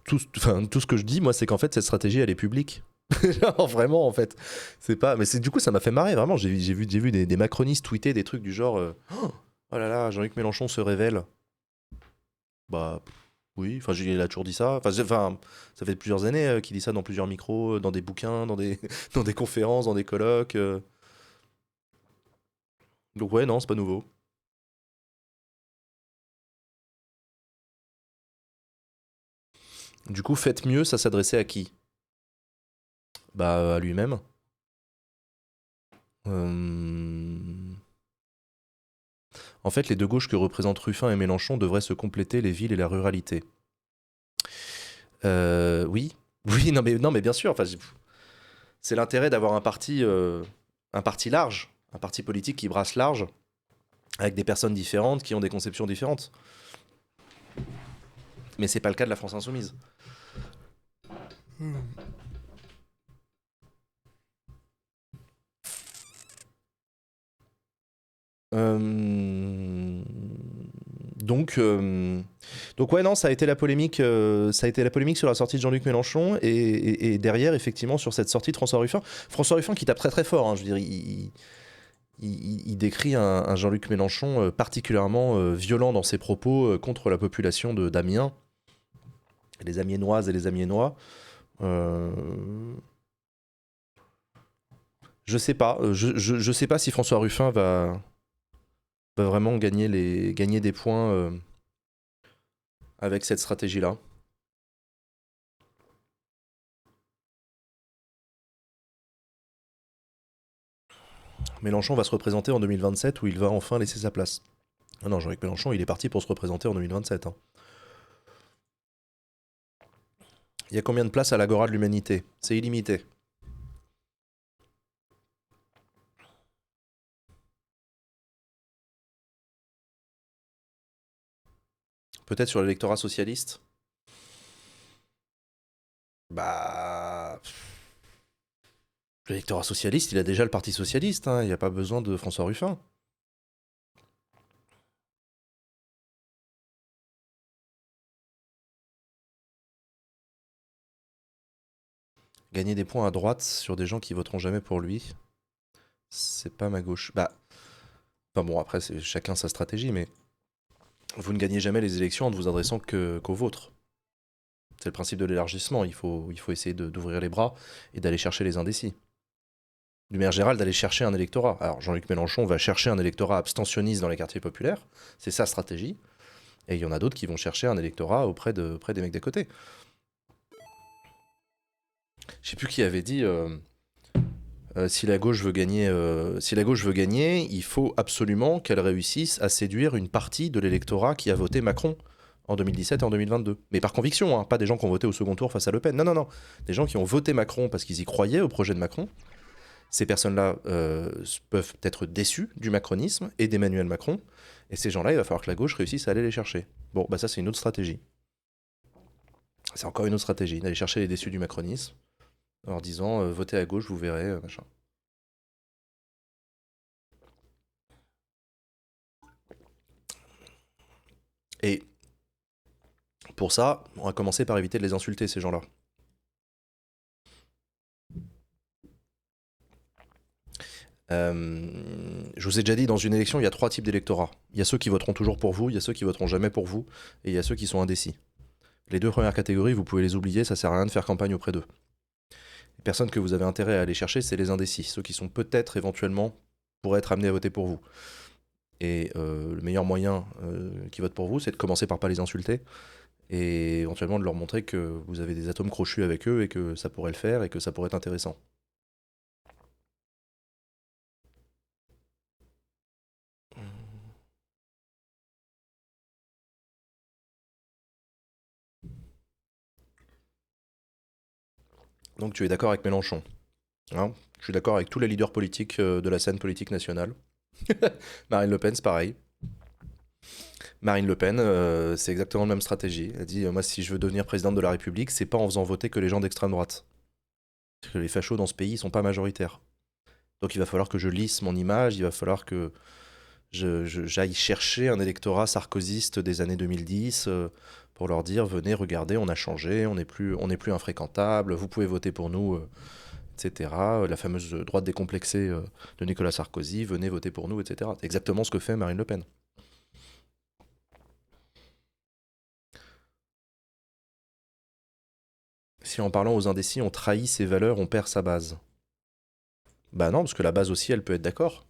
Speaker 1: Tout ce que je dis, moi, c'est qu'en fait, cette stratégie, elle est publique. Genre, vraiment, en fait. C'est pas. Mais du coup, ça m'a fait marrer, vraiment. J'ai vu des macronistes tweeter des trucs du genre oh là là, Jean-Luc Mélenchon se révèle. Bah. Oui, enfin, il a toujours dit ça. Ça fait plusieurs années qu'il dit ça dans plusieurs micros, dans des bouquins, dans des, dans des conférences, dans des colloques. Donc ouais, non, c'est pas nouveau. Du coup, faites mieux, ça s'adressait à qui? Bah, à lui-même. Euh, En fait, les deux gauches que représentent Ruffin et Mélenchon devraient se compléter, les villes et la ruralité. Oui. Oui, non, mais bien sûr. Enfin, c'est l'intérêt d'avoir un parti large, un parti politique qui brasse large, avec des personnes différentes, qui ont des conceptions différentes. Mais c'est pas le cas de la France Insoumise. Euh, Donc, donc ouais, non, ça a été la polémique, sur la sortie de Jean-Luc Mélenchon et derrière, effectivement, sur cette sortie de François Ruffin. François Ruffin qui tape très très fort, hein, je veux dire, il décrit un Jean-Luc Mélenchon particulièrement violent dans ses propos contre la population d'Amiens, les Amiénoises et les Amiénois. Euh, je sais pas, je sais pas si François Ruffin va vraiment gagner des points avec cette stratégie-là. Mélenchon va se représenter en 2027 où il va enfin laisser sa place. Ah non, Jean-Luc Mélenchon, il est parti pour se représenter en 2027. Hein. Il y a combien de places à l'Agora de l'Humanité? C'est illimité. Peut-être sur l'électorat socialiste? Bah. L'électorat socialiste, il a déjà le Parti socialiste. Hein. Il n'y a pas besoin de François Ruffin. Gagner des points à droite sur des gens qui voteront jamais pour lui, c'est pas ma gauche. Bah. Enfin bon, après, c'est chacun sa stratégie, mais Vous ne gagnez jamais les élections en ne vous adressant qu'aux vôtres. C'est le principe de l'élargissement. Il faut essayer d'ouvrir les bras et d'aller chercher les indécis. De manière générale, d'aller chercher un électorat. Alors Jean-Luc Mélenchon va chercher un électorat abstentionniste dans les quartiers populaires. C'est sa stratégie. Et il y en a d'autres qui vont chercher un électorat auprès des mecs d'à côté. Je sais plus qui avait dit si la gauche veut gagner, il faut absolument qu'elle réussisse à séduire une partie de l'électorat qui a voté Macron en 2017 et en 2022. Mais par conviction, hein, pas des gens qui ont voté au second tour face à Le Pen. Non, non, non. Des gens qui ont voté Macron parce qu'ils y croyaient au projet de Macron. Ces personnes-là peuvent être déçues du macronisme et d'Emmanuel Macron. Et ces gens-là, il va falloir que la gauche réussisse à aller les chercher. Bon, bah ça, c'est une autre stratégie. C'est encore une autre stratégie, d'aller chercher les déçus du macronisme en leur disant votez à gauche, vous verrez, machin. Et pour ça, on va commencer par éviter de les insulter, ces gens-là. Je vous ai déjà dit, dans une élection, il y a 3 types d'électorats. Il y a ceux qui voteront toujours pour vous, il y a ceux qui voteront jamais pour vous, et il y a ceux qui sont indécis. Les 2 premières catégories, vous pouvez les oublier, ça sert à rien de faire campagne auprès d'eux. Les personnes que vous avez intérêt à aller chercher, c'est les indécis, ceux qui sont peut-être, éventuellement, pourraient être amenés à voter pour vous. Et le meilleur moyen qui vote pour vous, c'est de commencer par pas les insulter, et éventuellement de leur montrer que vous avez des atomes crochus avec eux, et que ça pourrait le faire, et que ça pourrait être intéressant. Donc tu es d'accord avec Mélenchon, hein? Je suis d'accord avec tous les leaders politiques de la scène politique nationale. Marine Le Pen, c'est pareil. Marine Le Pen, c'est exactement la même stratégie. Elle dit moi, si je veux devenir présidente de la République, c'est pas en faisant voter que les gens d'extrême droite. Parce que les fachos dans ce pays, ils sont pas majoritaires. Donc il va falloir que je lisse mon image, il va falloir que j'aille chercher un électorat sarkozyste des années 2010 pour leur dire venez, regardez, on a changé, on n'est plus infréquentable, vous pouvez voter pour nous, etc. La fameuse droite décomplexée de Nicolas Sarkozy, venez voter pour nous, etc. C'est exactement ce que fait Marine Le Pen. Si en parlant aux indécis, on trahit ses valeurs, on perd sa base. Bah non, parce que la base aussi, elle peut être d'accord.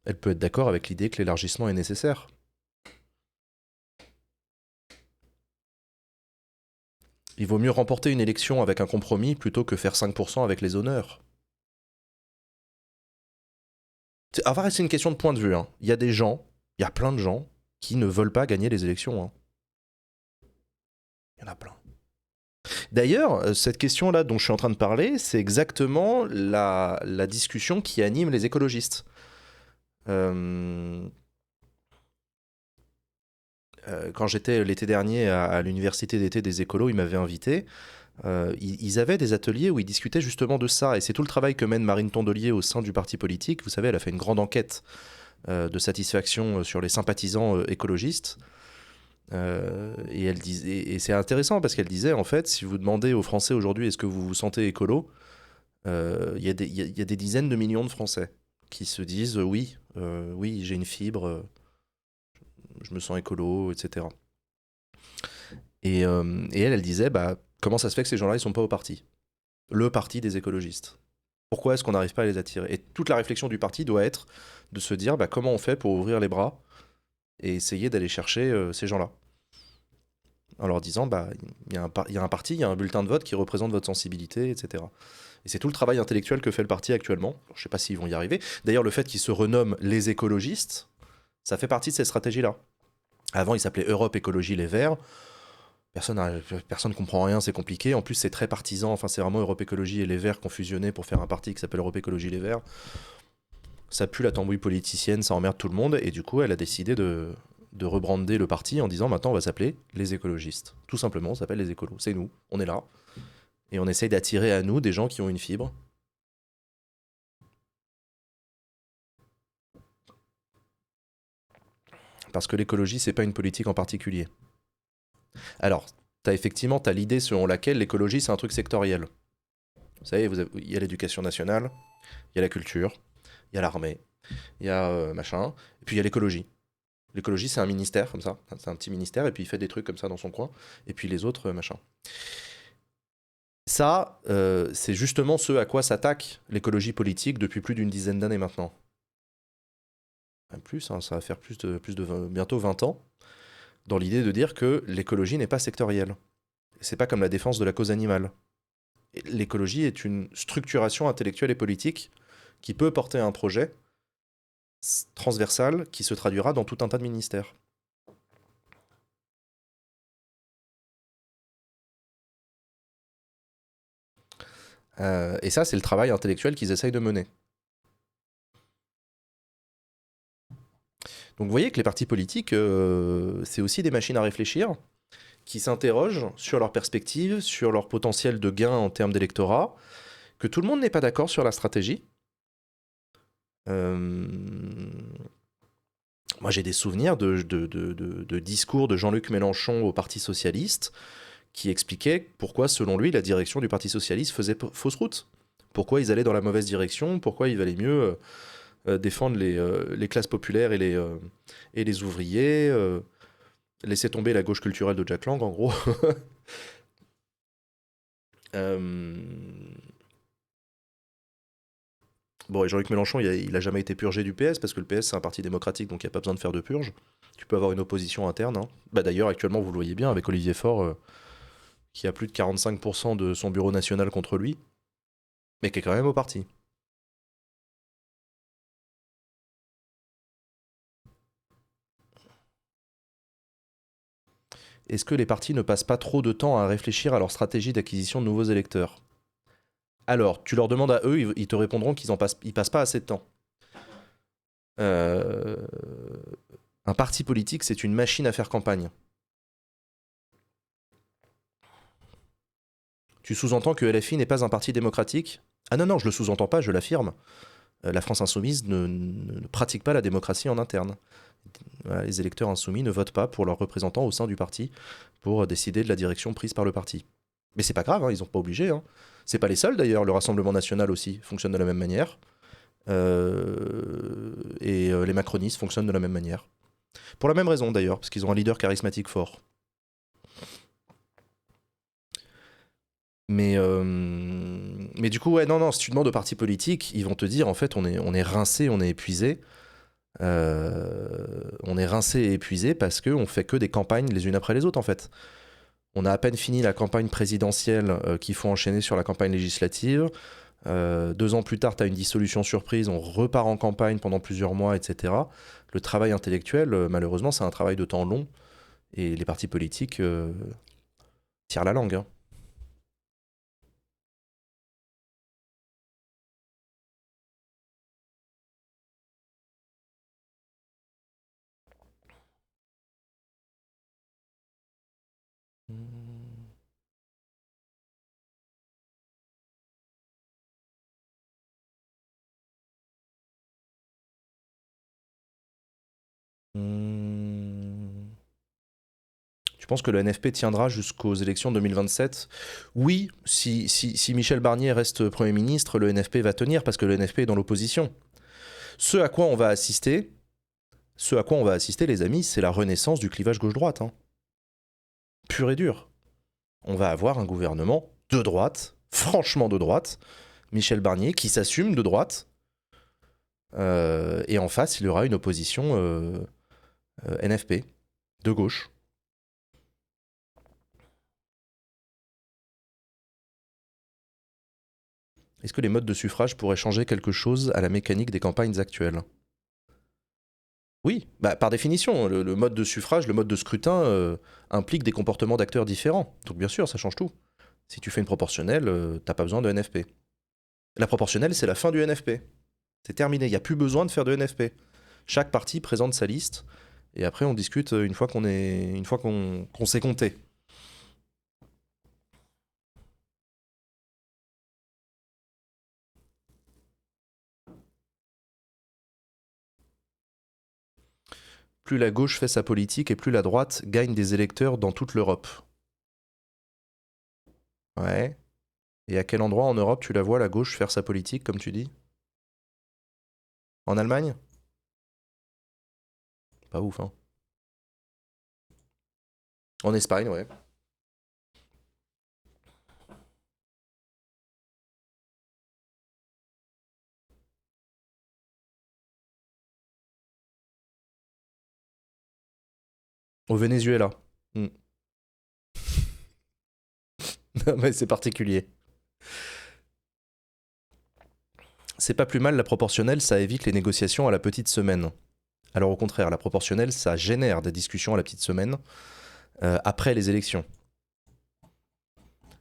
Speaker 1: Elle peut être d'accord avec l'idée que l'élargissement est nécessaire. Il vaut mieux remporter une élection avec un compromis plutôt que faire 5% avec les honneurs. C'est une question de point de vue. Hein. Il y a des gens, il y a plein de gens qui ne veulent pas gagner les élections. Hein. Il y en a plein. D'ailleurs, cette question-là dont je suis en train de parler, c'est exactement la discussion qui anime les écologistes. Quand j'étais l'été dernier à l'université d'été des écolos, ils m'avaient invité. Ils avaient des ateliers où ils discutaient justement de ça. Et c'est tout le travail que mène Marine Tondelier au sein du parti politique. Vous savez, elle a fait une grande enquête de satisfaction sur les sympathisants écologistes. Et elle disait, et c'est intéressant parce qu'elle disait, en fait, si vous demandez aux Français aujourd'hui est-ce que vous vous sentez écolo, il y a des dizaines de millions de Français qui se disent oui, oui, j'ai une fibre, je me sens écolo, etc. Et elle disait, bah, comment ça se fait que ces gens-là, ils sont pas au parti? Le parti des écologistes. Pourquoi est-ce qu'on n'arrive pas à les attirer? Et toute la réflexion du parti doit être de se dire, bah, comment on fait pour ouvrir les bras et essayer d'aller chercher ces gens-là? En leur disant, bah, il y a un parti, il y a un bulletin de vote qui représente votre sensibilité, etc. Et c'est tout le travail intellectuel que fait le parti actuellement. Je ne sais pas s'ils vont y arriver. D'ailleurs, le fait qu'ils se renomment les écologistes, ça fait partie de ces stratégies-là. Avant, ils s'appelaient Europe Écologie Les Verts. Personne ne comprend rien, c'est compliqué. En plus, c'est très partisan. Enfin, c'est vraiment Europe Écologie et Les Verts confusionnés pour faire un parti qui s'appelle Europe Écologie Les Verts. Ça pue la tambouille politicienne, ça emmerde tout le monde. Et du coup, elle a décidé de rebrander le parti en disant maintenant on va s'appeler les écologistes. Tout simplement, on s'appelle les écolos. C'est nous, on est là. Et on essaye d'attirer à nous des gens qui ont une fibre. Parce que l'écologie, c'est pas une politique en particulier. Alors, t'as l'idée selon laquelle l'écologie, c'est un truc sectoriel. Vous savez, il y a l'éducation nationale, il y a la culture, il y a l'armée, il y a machin, et puis il y a l'écologie. L'écologie, c'est un ministère, comme ça. C'est un petit ministère, et puis il fait des trucs comme ça dans son coin. Et puis les autres, machin. Ça, c'est justement ce à quoi s'attaque l'écologie politique depuis plus d'une dizaine d'années maintenant. Même plus, hein, ça va faire bientôt 20 ans, dans l'idée de dire que l'écologie n'est pas sectorielle. C'est pas comme la défense de la cause animale. L'écologie est une structuration intellectuelle et politique qui peut porter un projet transversal qui se traduira dans tout un tas de ministères. Et ça, c'est le travail intellectuel qu'ils essayent de mener. Donc vous voyez que les partis politiques, c'est aussi des machines à réfléchir, qui s'interrogent sur leurs perspectives, sur leur potentiel de gain en termes d'électorat, que tout le monde n'est pas d'accord sur la stratégie. Moi, j'ai des souvenirs de discours de Jean-Luc Mélenchon au Parti Socialiste qui expliquaient pourquoi, selon lui, la direction du Parti Socialiste faisait fausse route. Pourquoi ils allaient dans la mauvaise direction, pourquoi il valait mieux défendre les classes populaires et les ouvriers, laisser tomber la gauche culturelle de Jack Lang, en gros. Bon, et Jean-Luc Mélenchon, il a jamais été purgé du PS, parce que le PS, c'est un parti démocratique, donc il n'y a pas besoin de faire de purge. Tu peux avoir une opposition interne. Hein. Bah, d'ailleurs, actuellement, vous le voyez bien, avec Olivier Faure, qui a plus de 45% de son bureau national contre lui, mais qui est quand même au parti. Est-ce que les partis ne passent pas trop de temps à réfléchir à leur stratégie d'acquisition de nouveaux électeurs? Alors, tu leur demandes à eux, ils te répondront qu'ils passent pas assez de temps. Euh, un parti politique, c'est une machine à faire campagne. Tu sous-entends que LFI n'est pas un parti démocratique? Ah non, non, je le sous-entends pas, je l'affirme. La France insoumise ne pratique pas la démocratie en interne. Voilà, les électeurs insoumis ne votent pas pour leurs représentants au sein du parti pour décider de la direction prise par le parti. Mais c'est pas grave, hein, ils sont pas obligés. Hein. C'est pas les seuls d'ailleurs, le Rassemblement national aussi fonctionne de la même manière. Les macronistes fonctionnent de la même manière. Pour la même raison d'ailleurs, parce qu'ils ont un leader charismatique fort. Mais du coup, ouais, non, si tu demandes aux partis politiques, ils vont te dire en fait, on est rincé, on est épuisé. On est rincé et épuisé parce qu'on fait que des campagnes les unes après les autres en fait. On a à peine fini la campagne présidentielle qu'il faut enchaîner sur la campagne législative. 2 ans plus tard, tu as une dissolution surprise, on repart en campagne pendant plusieurs mois, etc. Le travail intellectuel, malheureusement, c'est un travail de temps long et les partis politiques tirent la langue. Hein. Tu penses que le NFP tiendra jusqu'aux élections 2027? Oui, si Michel Barnier reste Premier ministre, le NFP va tenir parce que le NFP est dans l'opposition. Ce à quoi on va assister, les amis, c'est la renaissance du clivage gauche-droite. Hein. Pur et dur. On va avoir un gouvernement de droite, franchement de droite, Michel Barnier, qui s'assume de droite, et en face, il y aura une opposition NFP, de gauche. Est-ce que les modes de suffrage pourraient changer quelque chose à la mécanique des campagnes actuelles? Oui, bah, par définition, le mode de suffrage, le mode de scrutin implique des comportements d'acteurs différents. Donc bien sûr, ça change tout. Si tu fais une proportionnelle, t'as pas besoin de NFP. La proportionnelle, c'est la fin du NFP. C'est terminé, il n'y a plus besoin de faire de NFP. Chaque parti présente sa liste, et après on discute une fois qu'on s'est compté. Plus la gauche fait sa politique et plus la droite gagne des électeurs dans toute l'Europe. Ouais. Et à quel endroit en Europe tu la vois, la gauche, faire sa politique, comme tu dis? En Allemagne? Pas ouf, hein. En Espagne, ouais. Au Venezuela. Hmm. Non, mais c'est particulier. C'est pas plus mal la proportionnelle, ça évite les négociations à la petite semaine. Alors au contraire, la proportionnelle, ça génère des discussions à la petite semaine après les élections.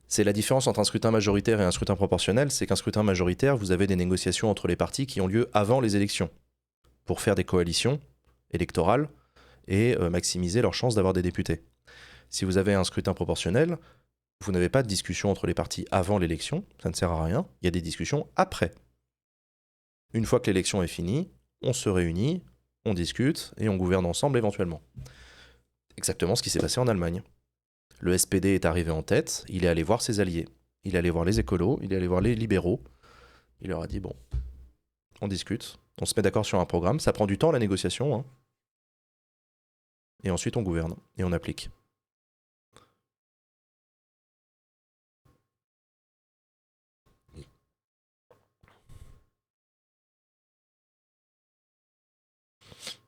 Speaker 1: C'est la différence entre un scrutin majoritaire et un scrutin proportionnel, c'est qu'un scrutin majoritaire, vous avez des négociations entre les partis qui ont lieu avant les élections pour faire des coalitions électorales et maximiser leurs chances d'avoir des députés. Si vous avez un scrutin proportionnel, vous n'avez pas de discussion entre les partis avant l'élection, ça ne sert à rien, il y a des discussions après. Une fois que l'élection est finie, on se réunit, on discute et on gouverne ensemble éventuellement. Exactement ce qui s'est passé en Allemagne. Le SPD est arrivé en tête, il est allé voir ses alliés. Il est allé voir les écolos, il est allé voir les libéraux. Il leur a dit, bon, on discute, on se met d'accord sur un programme, ça prend du temps la négociation, hein. Et ensuite on gouverne et on applique.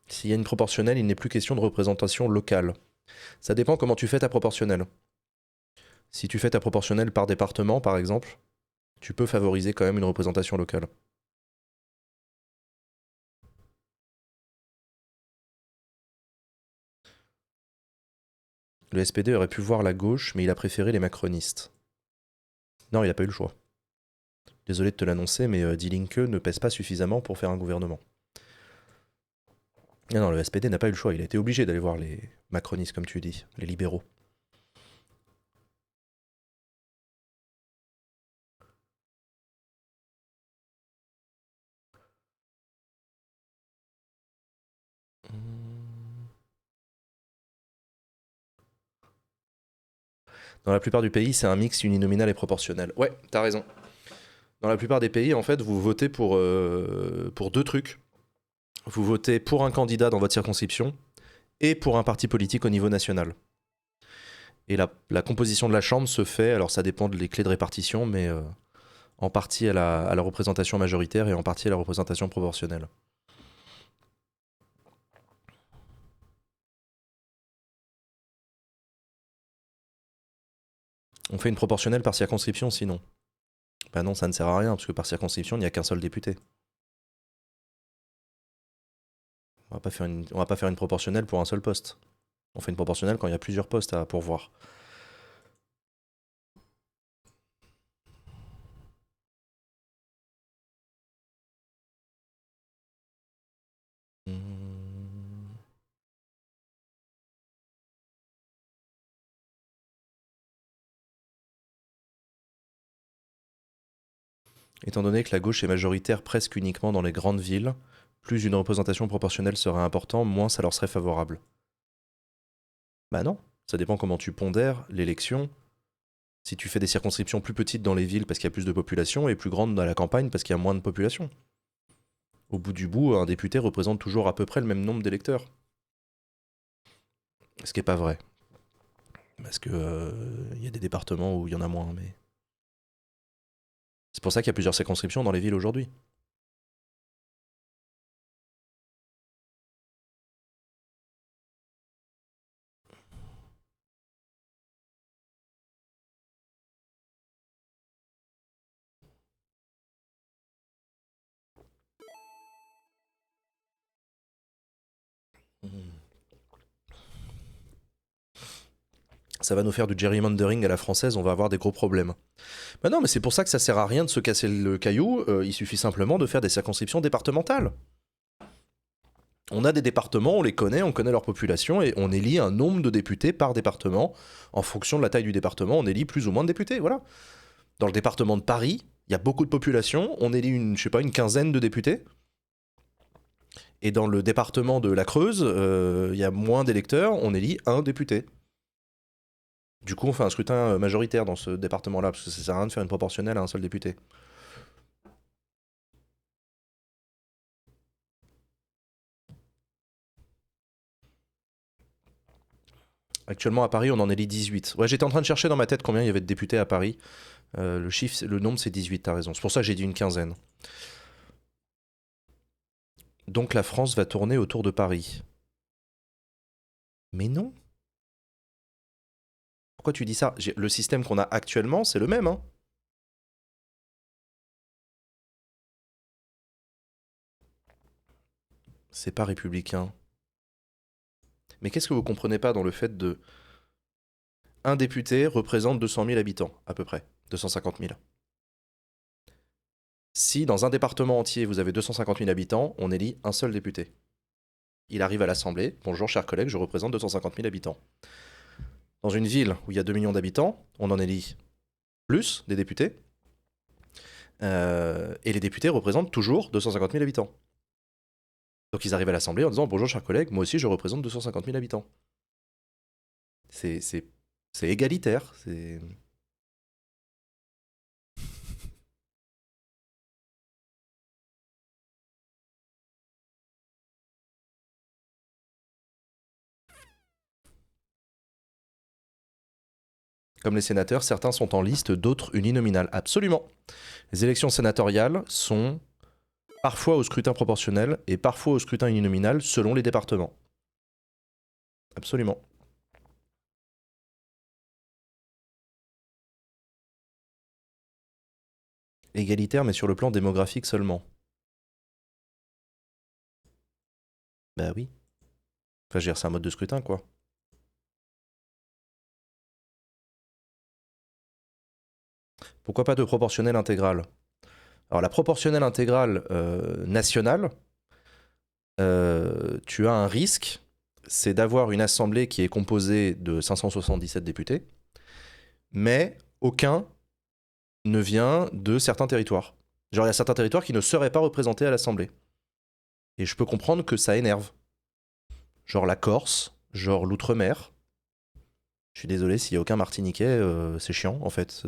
Speaker 1: S'il y a une proportionnelle, il n'est plus question de représentation locale. Ça dépend comment tu fais ta proportionnelle. Si tu fais ta proportionnelle par département, par exemple, tu peux favoriser quand même une représentation locale. Le SPD aurait pu voir la gauche, mais il a préféré les macronistes. Non, il n'a pas eu le choix. Désolé de te l'annoncer, mais Die Linke ne pèse pas suffisamment pour faire un gouvernement. Non, le SPD n'a pas eu le choix, il a été obligé d'aller voir les macronistes, comme tu dis, les libéraux. Dans la plupart du pays, c'est un mix uninominal et proportionnel. Ouais, t'as raison. Dans la plupart des pays, en fait, vous votez pour deux trucs. Vous votez pour un candidat dans votre circonscription et pour un parti politique au niveau national. Et la composition de la Chambre se fait, alors ça dépend des clés de répartition, mais en partie à la représentation majoritaire et en partie à la représentation proportionnelle. On fait une proportionnelle par circonscription sinon. Bah non, ça ne sert à rien, parce que par circonscription, il n'y a qu'un seul député. On va pas faire une proportionnelle pour un seul poste. On fait une proportionnelle quand il y a plusieurs postes à pourvoir. Hmm. Étant donné que la gauche est majoritaire presque uniquement dans les grandes villes, plus une représentation proportionnelle serait importante, moins ça leur serait favorable. Bah non, ça dépend comment tu pondères l'élection. Si tu fais des circonscriptions plus petites dans les villes parce qu'il y a plus de population et plus grandes dans la campagne parce qu'il y a moins de population. Au bout du bout, un député représente toujours à peu près le même nombre d'électeurs. Ce qui n'est pas vrai. Parce que y a des départements où il y en a moins, mais. C'est pour ça qu'il y a plusieurs circonscriptions dans les villes aujourd'hui. Ça va nous faire du gerrymandering à la française, on va avoir des gros problèmes. Bah non, mais c'est pour ça que ça sert à rien de se casser le caillou, il suffit simplement de faire des circonscriptions départementales. On a des départements, on connaît leur population et on élit un nombre de députés par département. En fonction de la taille du département, on élit plus ou moins de députés, voilà. Dans le département de Paris, il y a beaucoup de population, on élit une quinzaine de députés. Et dans le département de la Creuse, il y a moins d'électeurs, on élit un député. Du coup, on fait un scrutin majoritaire dans ce département-là, parce que ça sert à rien de faire une proportionnelle à un seul député. Actuellement à Paris, on en élit 18. Ouais, j'étais en train de chercher dans ma tête combien il y avait de députés à Paris. Le nombre, c'est 18, t'as raison. C'est pour ça que j'ai dit une quinzaine. Donc la France va tourner autour de Paris. Mais non. Pourquoi tu dis ça? Le système qu'on a actuellement, c'est le même, hein. C'est pas républicain. Mais qu'est-ce que vous comprenez pas dans le fait de... Un député représente 200 000 habitants, à peu près. 250 000. Si dans un département entier, vous avez 250 000 habitants, on élit un seul député. Il arrive à l'Assemblée. Bonjour, chers collègues, je représente 250 000 habitants. Dans une ville où il y a 2 millions d'habitants, on en élit plus des députés. Et les députés représentent toujours 250 000 habitants. Donc ils arrivent à l'Assemblée en disant bonjour, chers collègues, moi aussi je représente 250 000 habitants. C'est égalitaire. C'est. Comme les sénateurs, certains sont en liste, d'autres uninominales. Absolument. Les élections sénatoriales sont parfois au scrutin proportionnel et parfois au scrutin uninominal selon les départements. Absolument. Égalitaire, mais sur le plan démographique seulement. Bah oui. Enfin, je veux dire, c'est un mode de scrutin, quoi. Pourquoi pas de proportionnelle intégrale? Alors, la proportionnelle intégrale nationale, tu as un risque, c'est d'avoir une assemblée qui est composée de 577 députés, mais aucun ne vient de certains territoires. Genre, il y a certains territoires qui ne seraient pas représentés à l'Assemblée. Et je peux comprendre que ça énerve. Genre la Corse, genre l'Outre-mer. Je suis désolé, s'il n'y a aucun Martiniquais, c'est chiant, en fait.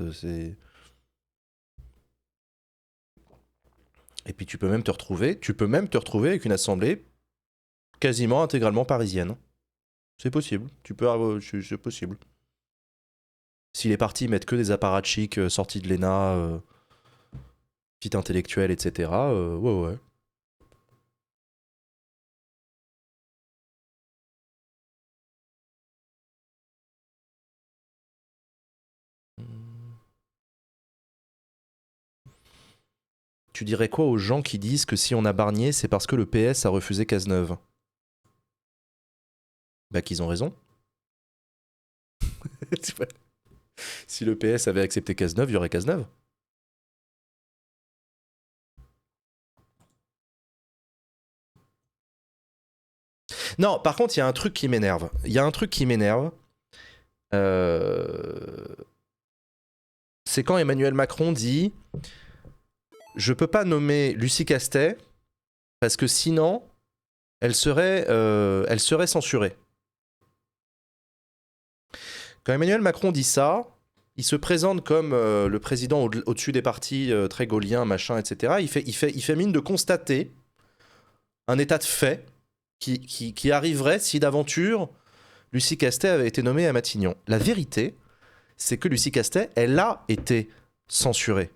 Speaker 1: Et puis tu peux même te retrouver avec une assemblée quasiment intégralement parisienne. C'est possible, c'est possible. Si les partis mettent que des apparatchiks sortis de l'ENA, petites intellectuels, etc., ouais, ouais. Tu dirais quoi aux gens qui disent que si on a Barnier, c'est parce que le PS a refusé Cazeneuve? Bah qu'ils ont raison. Si le PS avait accepté Cazeneuve, il y aurait Cazeneuve. Non, par contre, il y a un truc qui m'énerve. Il y a un truc qui m'énerve. Euh, C'est quand Emmanuel Macron dit je peux pas nommer Lucie Castet parce que sinon elle serait censurée. Quand Emmanuel Macron dit ça, il se présente comme le président au-dessus des partis très gaullien, machin, etc. Il fait mine de constater un état de fait qui arriverait si d'aventure Lucie Castet avait été nommée à Matignon. La vérité, c'est que Lucie Castet, elle a été censurée.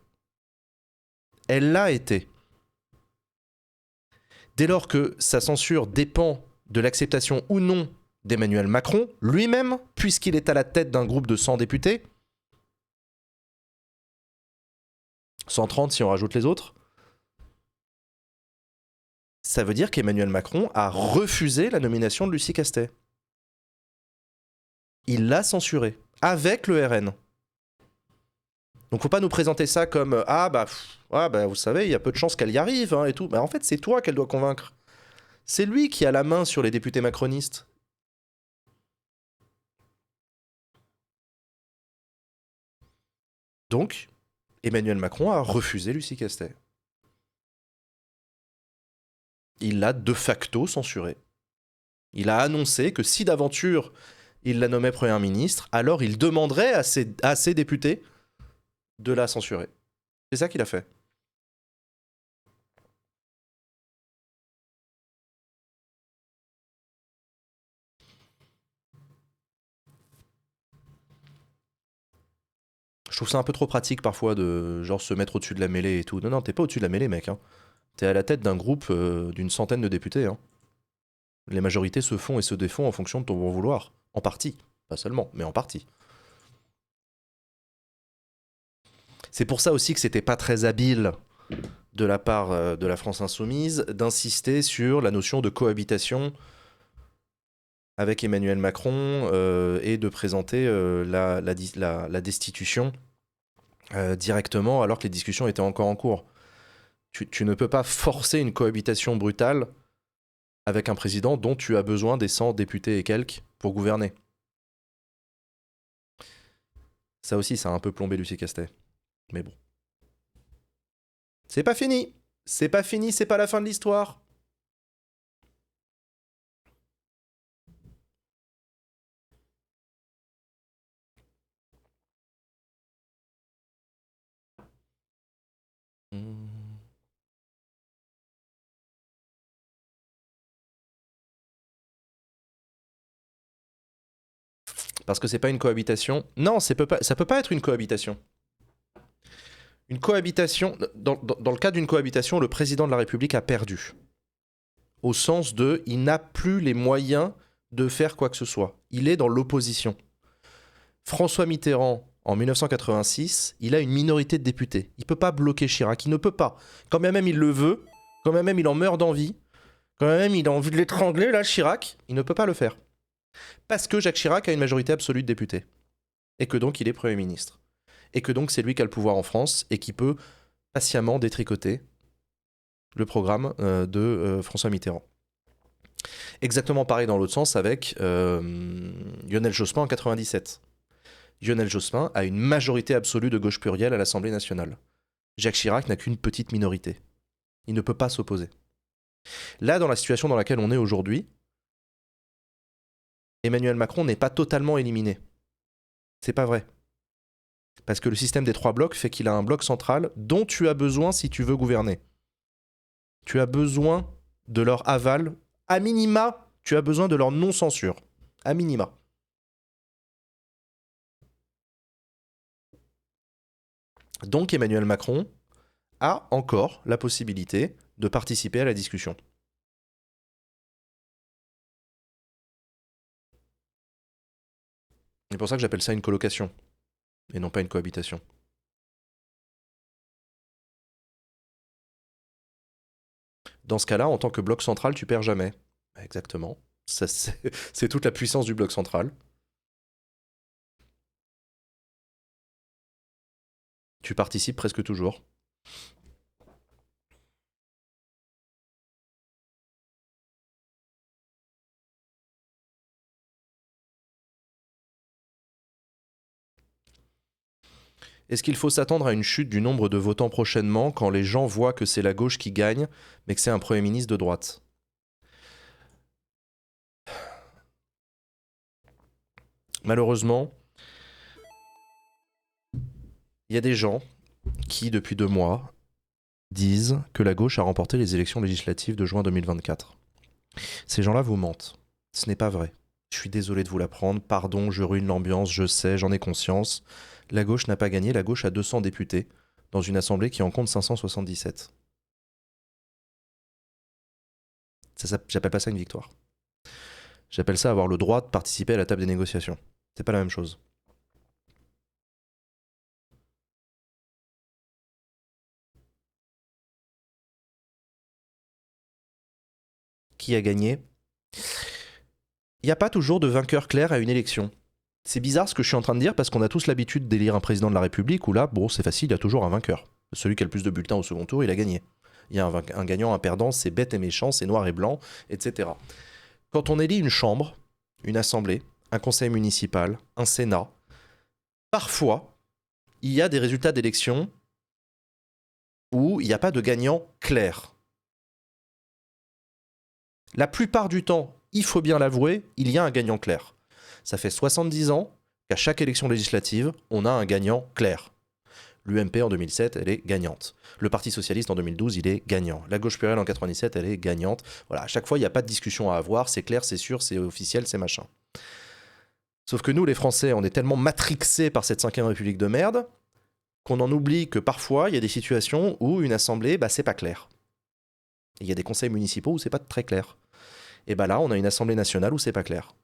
Speaker 1: Elle l'a été. Dès lors que sa censure dépend de l'acceptation ou non d'Emmanuel Macron, lui-même, puisqu'il est à la tête d'un groupe de 100 députés, 130 si on rajoute les autres, ça veut dire qu'Emmanuel Macron a refusé la nomination de Lucie Castet. Il l'a censurée, avec le RN. Donc faut pas nous présenter ça comme vous savez, il y a peu de chances qu'elle y arrive hein, et tout. Mais en fait, c'est toi qu'elle doit convaincre. C'est lui qui a la main sur les députés macronistes. Donc, Emmanuel Macron a refusé Lucie Castet. Il l'a de facto censurée. Il a annoncé que si d'aventure il la nommait Premier ministre, alors il demanderait à ses députés de la censurer. C'est ça qu'il a fait. trouve ça un peu trop pratique parfois de genre se mettre au-dessus de la mêlée et tout. Non, non, t'es pas au-dessus de la mêlée, mec. Hein. T'es à la tête d'un groupe d'une centaine de députés. Hein. Les majorités se font et se défont en fonction de ton bon vouloir. En partie. Pas seulement, mais en partie. C'est pour ça aussi que c'était pas très habile de la part de la France Insoumise d'insister sur la notion de cohabitation avec Emmanuel Macron et de présenter la destitution directement alors que les discussions étaient encore en cours. Tu ne peux pas forcer une cohabitation brutale avec un président dont tu as besoin des 100 députés et quelques pour gouverner. Ça aussi, ça a un peu plombé Lucie Castet. Mais bon. C'est pas fini. C'est pas fini, c'est pas la fin de l'histoire. Parce que c'est pas une cohabitation. Non, ça peut pas être une cohabitation. Une cohabitation, dans le cas d'une cohabitation, le président de la République a perdu. Au sens de, il n'a plus les moyens de faire quoi que ce soit. Il est dans l'opposition. François Mitterrand, en 1986, il a une minorité de députés. Il ne peut pas bloquer Chirac, il ne peut pas. Quand bien même il le veut, quand bien même il en meurt d'envie, quand bien même il a envie de l'étrangler, là, Chirac, il ne peut pas le faire. Parce que Jacques Chirac a une majorité absolue de députés. Et que donc il est Premier ministre. Et que donc c'est lui qui a le pouvoir en France et qui peut patiemment détricoter le programme de François Mitterrand. Exactement pareil dans l'autre sens avec Lionel Jospin en 97. Lionel Jospin a une majorité absolue de gauche plurielle à l'Assemblée nationale. Jacques Chirac n'a qu'une petite minorité. Il ne peut pas s'opposer. Là, dans la situation dans laquelle on est aujourd'hui, Emmanuel Macron n'est pas totalement éliminé. C'est pas vrai. Parce que le système des 3 blocs fait qu'il a un bloc central dont tu as besoin si tu veux gouverner. Tu as besoin de leur aval. À minima, tu as besoin de leur non-censure. À minima. Donc Emmanuel Macron a encore la possibilité de participer à la discussion. C'est pour ça que j'appelle ça une colocation, et non pas une cohabitation. Dans ce cas-là, en tant que bloc central, tu perds jamais. Exactement. Ça, c'est toute la puissance du bloc central. Tu participes presque toujours. Est-ce qu'il faut s'attendre à une chute du nombre de votants prochainement quand les gens voient que c'est la gauche qui gagne, mais que c'est un Premier ministre de droite ? Malheureusement, il y a des gens qui, depuis 2 mois, disent que la gauche a remporté les élections législatives de juin 2024. Ces gens-là vous mentent. Ce n'est pas vrai. Je suis désolé de vous l'apprendre. Pardon, je ruine l'ambiance, je sais, j'en ai conscience. La gauche n'a pas gagné. La gauche a 200 députés dans une assemblée qui en compte 577. J'appelle pas ça une victoire. J'appelle ça avoir le droit de participer à la table des négociations. C'est pas la même chose. Qui a gagné ? Il n'y a pas toujours de vainqueur clair à une élection. C'est bizarre ce que je suis en train de dire parce qu'on a tous l'habitude d'élire un président de la République où là, bon, c'est facile, il y a toujours un vainqueur. Celui qui a le plus de bulletins au second tour, il a gagné. Il y a un gagnant, un perdant, c'est bête et méchant, c'est noir et blanc, etc. Quand on élit une chambre, une assemblée, un conseil municipal, un sénat, parfois, il y a des résultats d'élection où il n'y a pas de gagnant clair. La plupart du temps, il faut bien l'avouer, il y a un gagnant clair. Ça fait 70 ans qu'à chaque élection législative, on a un gagnant clair. L'UMP en 2007, elle est gagnante. Le Parti Socialiste en 2012, il est gagnant. La Gauche plurielle en 97, elle est gagnante. Voilà, à chaque fois, il n'y a pas de discussion à avoir, c'est clair, c'est sûr, c'est officiel, c'est machin. Sauf que nous, les Français, on est tellement matrixés par cette 5ème République de merde qu'on en oublie que parfois, il y a des situations où une assemblée, bah, c'est pas clair. Il y a des conseils municipaux où c'est pas très clair. Et bah là, on a une assemblée nationale où c'est pas clair.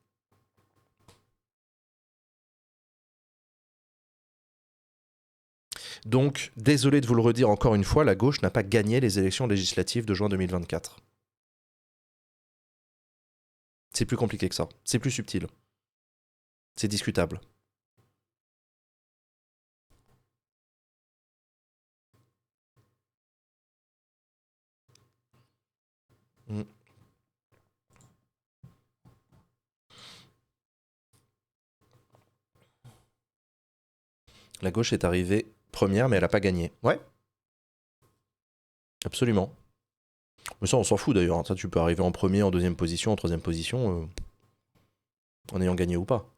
Speaker 1: Donc, désolé de vous le redire encore une fois, la gauche n'a pas gagné les élections législatives de juin 2024. C'est plus compliqué que ça. C'est plus subtil. C'est discutable. Mm. La gauche est arrivée première, mais elle n'a pas gagné. Ouais, absolument. Mais ça, on s'en fout d'ailleurs. Ça, tu peux arriver en premier, en deuxième position, en troisième position, en ayant gagné ou pas.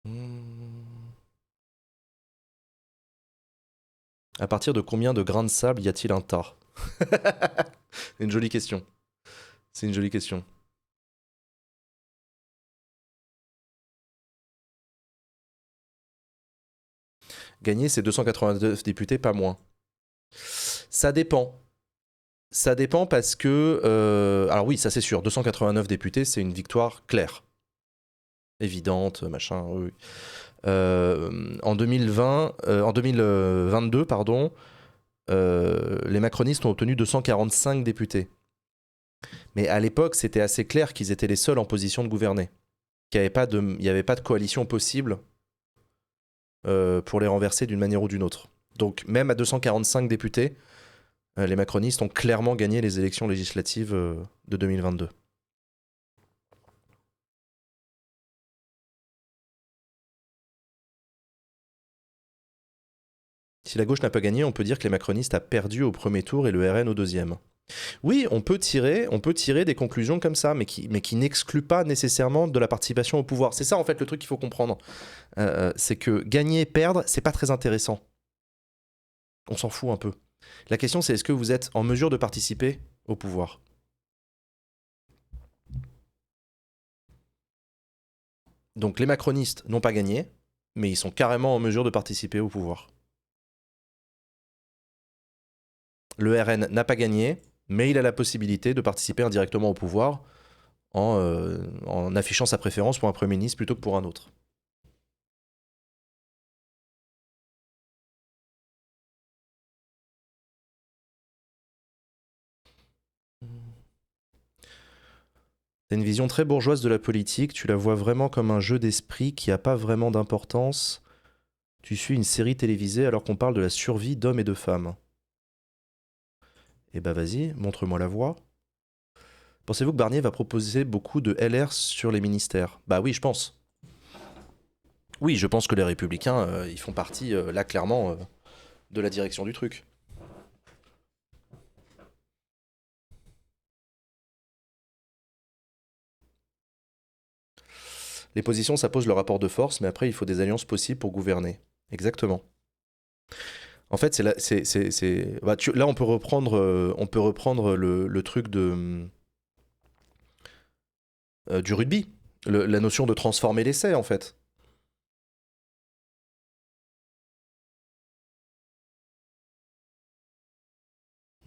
Speaker 1: Hmm. À partir de combien de grains de sable y a-t-il un tas? C'est une jolie question. C'est une jolie question. Gagner, c'est 289 députés, pas moins. Ça dépend. Ça dépend parce que... alors oui, ça c'est sûr, 289 députés, c'est une victoire claire. Évidente, machin, oui. En 2020, en 2022, pardon, les macronistes ont obtenu 245 députés. Mais à l'époque, c'était assez clair qu'ils étaient les seuls en position de gouverner. Qu'il n'y avait pas de coalition possible pour les renverser d'une manière ou d'une autre. Donc même à 245 députés, les macronistes ont clairement gagné les élections législatives de 2022. Si la gauche n'a pas gagné, on peut dire que les macronistes a perdu au premier tour et le RN au deuxième. Oui, on peut tirer des conclusions comme ça, mais qui n'excluent pas nécessairement de la participation au pouvoir. C'est ça en fait le truc qu'il faut comprendre. C'est que gagner, perdre, c'est pas très intéressant. On s'en fout un peu. La question c'est est-ce que vous êtes en mesure de participer au pouvoir? Donc les macronistes n'ont pas gagné, mais ils sont carrément en mesure de participer au pouvoir. Le RN n'a pas gagné, mais il a la possibilité de participer indirectement au pouvoir en affichant sa préférence pour un Premier ministre plutôt que pour un autre. T'as une vision très bourgeoise de la politique, tu la vois vraiment comme un jeu d'esprit qui n'a pas vraiment d'importance. Tu suis une série télévisée alors qu'on parle de la survie d'hommes et de femmes. Eh bah vas-y, montre-moi la voie. Pensez-vous que Barnier va proposer beaucoup de LR sur les ministères? Bah oui, je pense. Oui, je pense que les républicains, ils font partie, là, clairement, de la direction du truc. Les positions, ça pose le rapport de force, mais après, il faut des alliances possibles pour gouverner. Exactement. En fait, là, on peut reprendre le truc du rugby. La notion de transformer l'essai, en fait.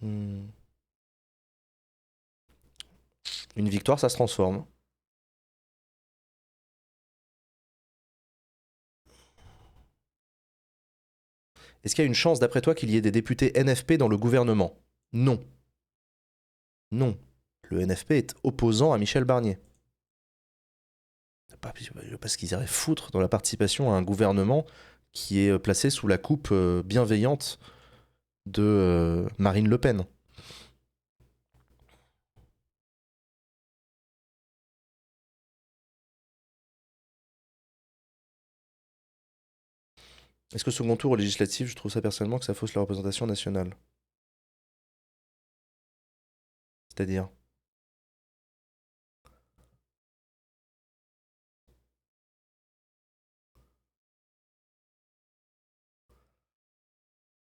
Speaker 1: Hmm. Une victoire, ça se transforme. Est-ce qu'il y a une chance, d'après toi, qu'il y ait des députés NFP dans le gouvernement? Non. Non. Le NFP est opposant à Michel Barnier. Parce qu'ils iraient foutre dans la participation à un gouvernement qui est placé sous la coupe bienveillante de Marine Le Pen. Est-ce que second tour législatif, je trouve ça personnellement que ça fausse la représentation nationale? C'est-à-dire?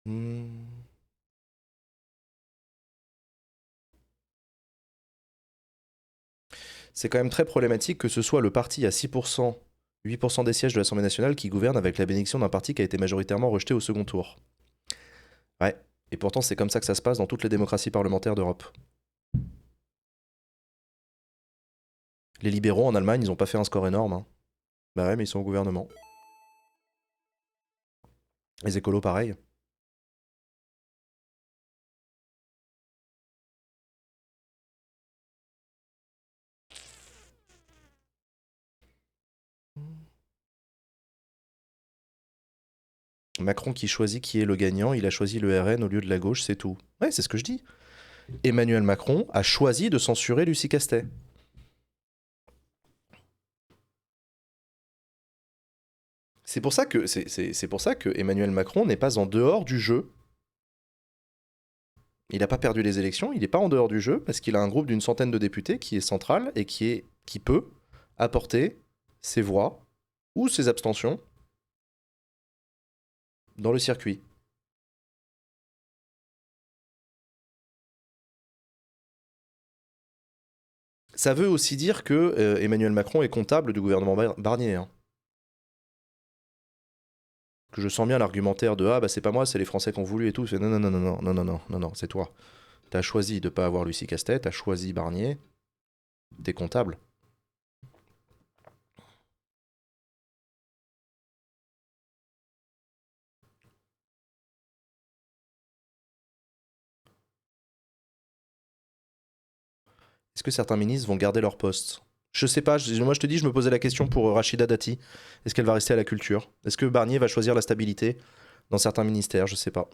Speaker 1: Hmm. c'est quand même très problématique que ce soit le parti à 6%, 8% des sièges de l'Assemblée nationale qui gouverne avec la bénédiction d'un parti qui a été majoritairement rejeté au second tour. Ouais, et pourtant c'est comme ça que ça se passe dans toutes les démocraties parlementaires d'Europe. Les libéraux en Allemagne, ils ont pas fait un score énorme. Hein. Bah ouais, mais ils sont au gouvernement. Les écolos, pareil. Macron qui choisit qui est le gagnant, il a choisi le RN au lieu de la gauche, c'est tout. Ouais, c'est ce que je dis. Emmanuel Macron a choisi de censurer Lucie Castet. C'est pour ça que c'est pour ça que Emmanuel Macron n'est pas en dehors du jeu. Il n'a pas perdu les élections, il n'est pas en dehors du jeu parce qu'il a un groupe d'une centaine de députés qui est central et qui peut apporter ses voix ou ses abstentions dans le circuit. Ça veut aussi dire que Emmanuel Macron est comptable du gouvernement Barnier. Hein. Que je sens bien l'argumentaire de ah bah c'est pas moi, c'est les Français qui ont voulu et tout. Non non non non non non non non non non, c'est toi. T'as choisi de pas avoir Lucie Castet, t'as choisi Barnier, t'es comptable. Est-ce que certains ministres vont garder leur poste? Je sais pas, moi je te dis, je me posais la question pour Rachida Dati. Est-ce qu'elle va rester à la culture? Est-ce que Barnier va choisir la stabilité dans certains ministères? Je sais pas.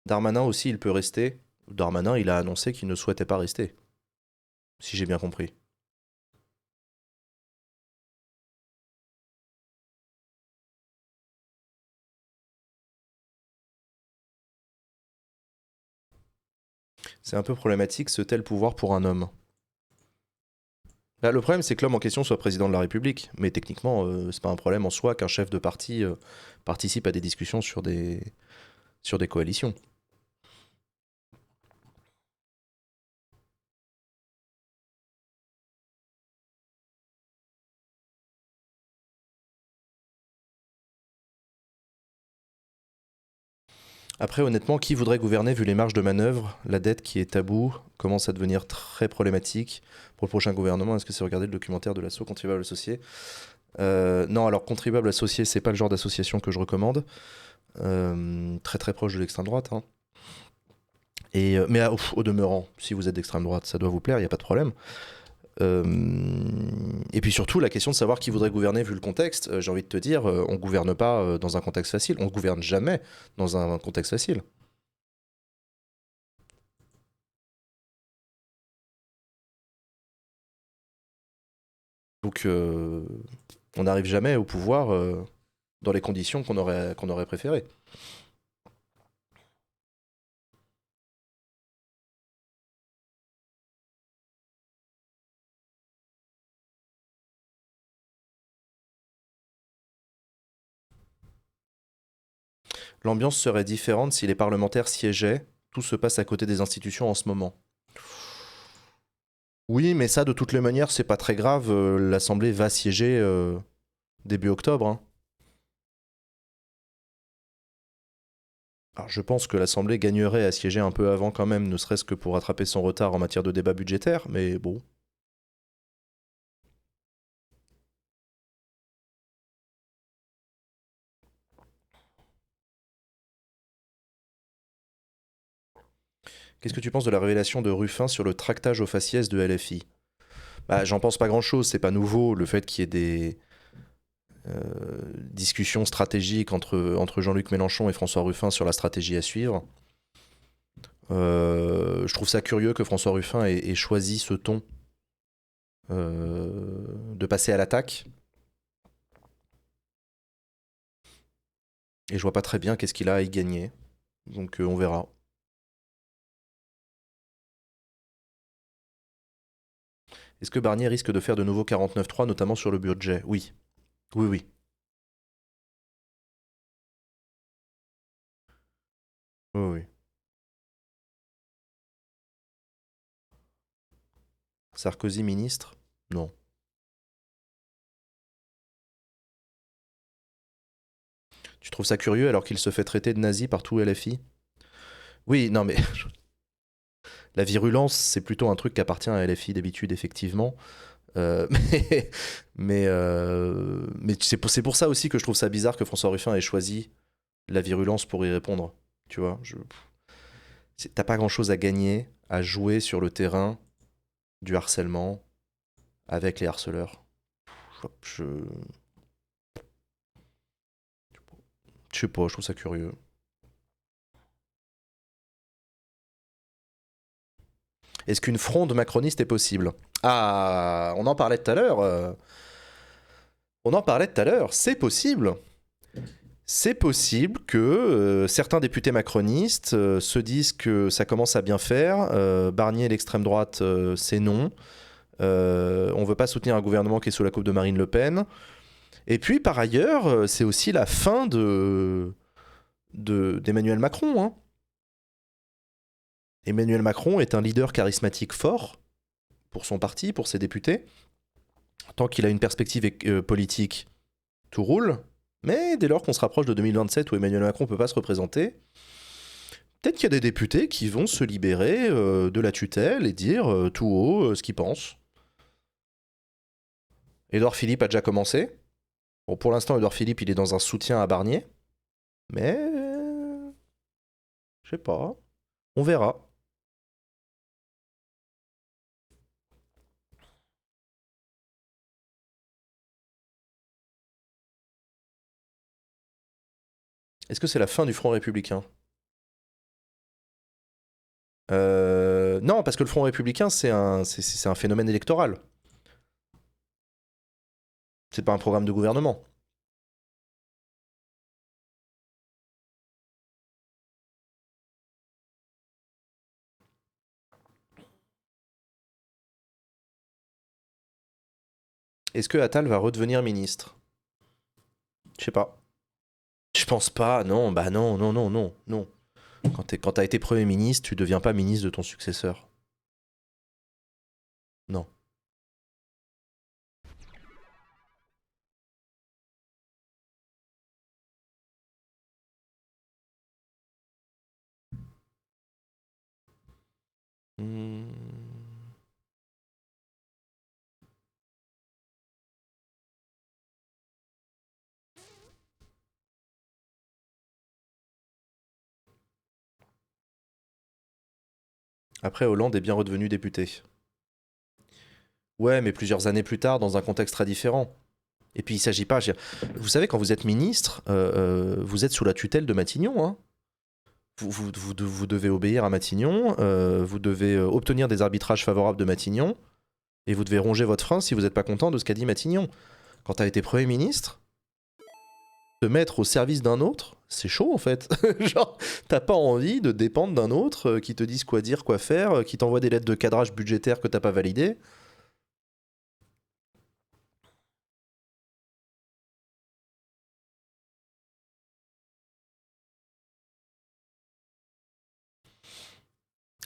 Speaker 1: Darmanin aussi, il peut rester. Darmanin, il a annoncé qu'il ne souhaitait pas rester. Si j'ai bien compris. C'est un peu problématique ce tel pouvoir pour un homme. Là, le problème, c'est que l'homme en question soit président de la République. Mais techniquement, c'est pas un problème en soi qu'un chef de parti participe à des discussions sur des coalitions. Après, honnêtement, qui voudrait gouverner vu les marges de manœuvre? La dette qui est tabou commence à devenir très problématique pour le prochain gouvernement. Est-ce que c'est regarder le documentaire de l'assaut contribuable associé? Non, alors contribuable associé, c'est pas le genre d'association que je recommande. Très très proche de l'extrême droite. Hein. Mais au demeurant, si vous êtes d'extrême droite, ça doit vous plaire, il n'y a pas de problème. Euh, et puis surtout, la question de savoir qui voudrait gouverner vu le contexte, j'ai envie de te dire, on gouverne pas dans un contexte facile, on gouverne jamais dans un contexte facile. Donc on n'arrive jamais au pouvoir dans les conditions qu'on aurait préférées. L'ambiance serait différente si les parlementaires siégeaient. Tout se passe à côté des institutions en ce moment. Oui, mais ça, de toutes les manières, c'est pas très grave. L'Assemblée va siéger début octobre. Hein. Alors, je pense que l'Assemblée gagnerait à siéger un peu avant quand même, ne serait-ce que pour rattraper son retard en matière de débat budgétaire, mais bon. Qu'est-ce que tu penses de la révélation de Ruffin sur le tractage aux faciès de LFI? Bah, j'en pense pas grand-chose, c'est pas nouveau, le fait qu'il y ait des discussions stratégiques entre Jean-Luc Mélenchon et François Ruffin sur la stratégie à suivre. Je trouve ça curieux que François Ruffin ait choisi ce ton de passer à l'attaque. Et je vois pas très bien qu'est-ce qu'il a à y gagner. Donc on verra. Est-ce que Barnier risque de faire de nouveau 49.3, notamment sur le budget? Oui. Oui, oui. Oui, oui. Sarkozy ministre? Non. Tu trouves ça curieux alors qu'il se fait traiter de nazi par tout LFI? Oui, non mais la virulence, c'est plutôt un truc qui appartient à LFI d'habitude, effectivement. Euh, mais mais c'est pour ça aussi que je trouve ça bizarre que François Ruffin ait choisi la virulence pour y répondre. Tu vois, t'as pas grand-chose à gagner à jouer sur le terrain du harcèlement avec les harceleurs. Je, je sais pas, je trouve ça curieux. Est-ce qu'une fronde macroniste est possible? Ah, on en parlait tout à l'heure. On en parlait tout à l'heure. C'est possible. C'est possible que certains députés macronistes se disent que ça commence à bien faire. Barnier, l'extrême droite, c'est non. On veut pas soutenir un gouvernement qui est sous la coupe de Marine Le Pen. Et puis, par ailleurs, c'est aussi la fin d'Emmanuel Macron. Hein. Emmanuel Macron est un leader charismatique fort pour son parti, pour ses députés. Tant qu'il a une perspective politique, tout roule. Mais dès lors qu'on se rapproche de 2027 où Emmanuel Macron ne peut pas se représenter, peut-être qu'il y a des députés qui vont se libérer de la tutelle et dire tout haut ce qu'ils pensent. Édouard Philippe a déjà commencé. Bon, pour l'instant, Édouard Philippe, il est dans un soutien à Barnier. Mais... je sais pas. On verra. Est-ce que c'est la fin du Front républicain? Non, parce que le Front républicain, c'est un phénomène électoral. C'est pas un programme de gouvernement. Est-ce que Attal va redevenir ministre? Je sais pas. Je pense pas, non, bah non, non, non, non, non. Quand t'as été Premier ministre, tu deviens pas ministre de ton successeur. Non. Hmm. Après, Hollande est bien redevenu député. Ouais, mais plusieurs années plus tard, dans un contexte très différent. Et puis, il s'agit pas. Vous savez, quand vous êtes ministre, vous êtes sous la tutelle de Matignon. Hein. Vous devez obéir à Matignon, vous devez obtenir des arbitrages favorables de Matignon, et vous devez ronger votre frein si vous n'êtes pas content de ce qu'a dit Matignon. Quand t'as été Premier ministre, te mettre au service d'un autre, c'est chaud en fait. Genre, t'as pas envie de dépendre d'un autre qui te dise quoi dire, quoi faire, qui t'envoie des lettres de cadrage budgétaire que t'as pas validées.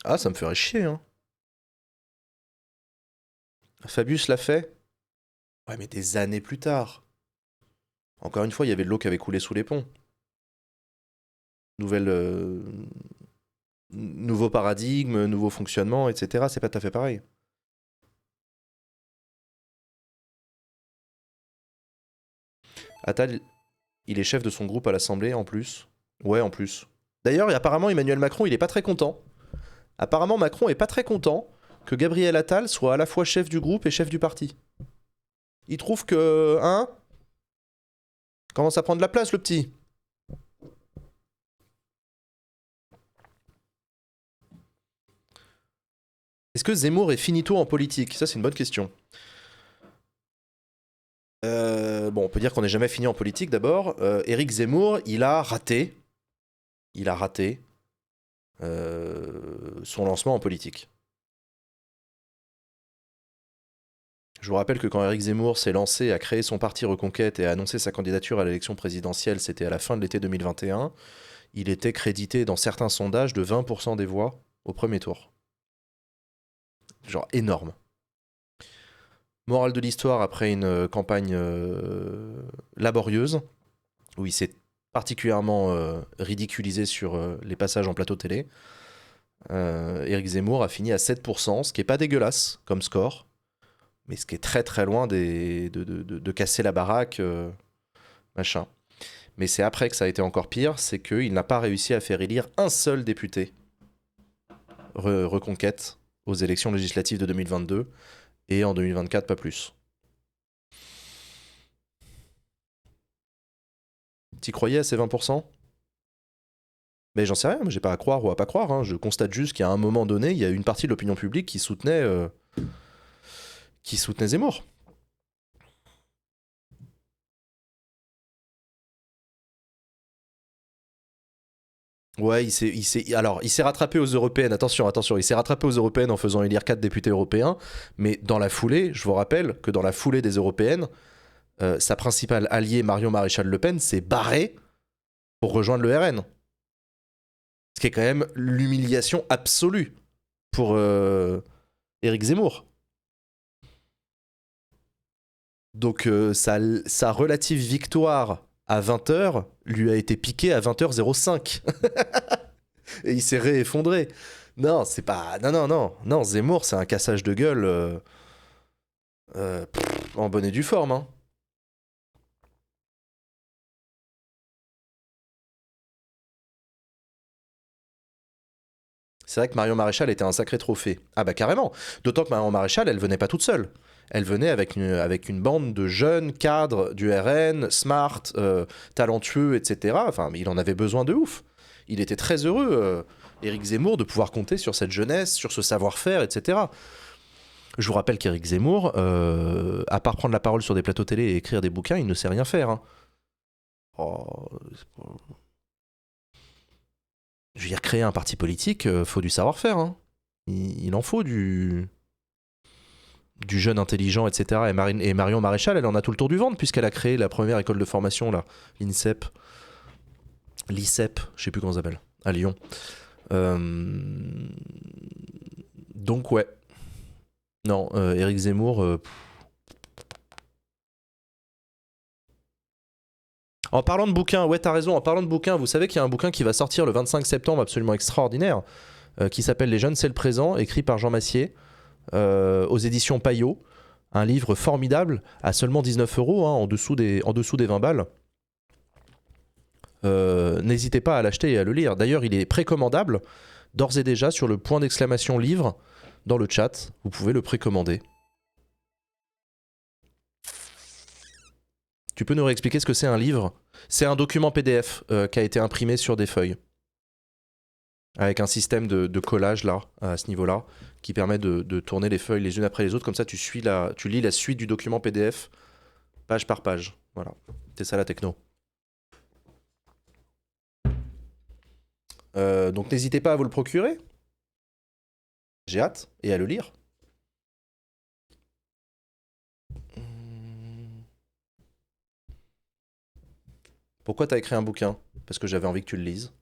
Speaker 1: Ah, ça me ferait chier, hein. Fabius l'a fait. Ouais, mais des années plus tard. Encore une fois, il y avait de l'eau qui avait coulé sous les ponts. Nouvelle, nouveau paradigme, nouveau fonctionnement, etc. C'est pas tout à fait pareil. Attal, il est chef de son groupe à l'Assemblée en plus. Ouais, en plus. D'ailleurs, apparemment, Emmanuel Macron, il est pas très content. Apparemment, Macron est pas très content que Gabriel Attal soit à la fois chef du groupe et chef du parti. Il trouve que, hein, commence à prendre de la place, le petit. Est-ce que Zemmour est finito en politique? Ça, c'est une bonne question. Bon, on peut dire qu'on n'est jamais fini en politique d'abord. Éric Zemmour, il a raté. Il a raté son lancement en politique. Je vous rappelle que quand Éric Zemmour s'est lancé à créer son parti Reconquête et a annoncé sa candidature à l'élection présidentielle, c'était à la fin de l'été 2021, il était crédité dans certains sondages de 20% des voix au premier tour. Genre énorme. Morale de l'histoire, après une campagne laborieuse, où il s'est particulièrement ridiculisé sur les passages en plateau télé, Éric Zemmour a fini à 7%, ce qui est pas dégueulasse comme score, mais ce qui est très très loin de casser la baraque, machin. Mais c'est après que ça a été encore pire, c'est qu'il n'a pas réussi à faire élire un seul député Reconquête aux élections législatives de 2022, et en 2024 pas plus. T'y croyais à ces 20%? Mais j'en sais rien, j'ai pas à croire ou à pas croire, hein. Je constate juste qu'à un moment donné, il y a une partie de l'opinion publique qui soutenait Zemmour. Ouais, il s'est rattrapé aux européennes. Attention, attention, il s'est rattrapé aux européennes en faisant élire 4 députés européens. Mais dans la foulée, je vous rappelle que dans la foulée des européennes, sa principale alliée, Marion Maréchal Le Pen, s'est barrée pour rejoindre le RN. Ce qui est quand même l'humiliation absolue pour Éric Zemmour. Donc sa relative victoire à 20h lui a été piquée à 20h05. Et il s'est réeffondré. Non, c'est pas... Non, non, non. Non, Zemmour, c'est un cassage de gueule en bonne et due forme. Hein. C'est vrai que Marion Maréchal était un sacré trophée. Ah bah carrément. D'autant que Marion Maréchal, elle venait pas toute seule. Elle venait avec une bande de jeunes cadres du RN, smart, talentueux, etc. Enfin, il en avait besoin de ouf. Il était très heureux, Éric Zemmour, de pouvoir compter sur cette jeunesse, sur ce savoir-faire, etc. Je vous rappelle qu'Éric Zemmour, à part prendre la parole sur des plateaux télé et écrire des bouquins, il ne sait rien faire. Hein. Oh, je veux dire, créer un parti politique, faut du savoir-faire. Hein. Il en faut du jeune intelligent, etc. Et Marion Maréchal, elle en a tout le tour du ventre, puisqu'elle a créé la première école de formation, là, l'INSEP. L'ICEP, je sais plus comment ça s'appelle, à Lyon. Donc, ouais. Non, Éric Zemmour. En parlant de bouquins, ouais, t'as raison, en parlant de bouquins, vous savez qu'il y a un bouquin qui va sortir le 25 septembre, absolument extraordinaire, qui s'appelle Les jeunes, c'est le présent, écrit par Jean Massier, aux éditions Payot. Un livre formidable, à seulement 19 €, hein, en dessous des 20 balles. N'hésitez pas à l'acheter et à le lire. D'ailleurs, il est précommandable, d'ores et déjà, sur le point d'exclamation livre, dans le chat. Vous pouvez le précommander. Tu peux nous réexpliquer ce que c'est un livre? C'est un document PDF qui a été imprimé sur des feuilles. Avec un système de collage, là, à ce niveau-là, qui permet de tourner les feuilles les unes après les autres. Comme ça, tu lis la suite du document PDF, page par page. Voilà. C'est ça la techno. Donc n'hésitez pas à vous le procurer. J'ai hâte, et à le lire. Pourquoi t'as écrit un bouquin? Parce que j'avais envie que tu le lises.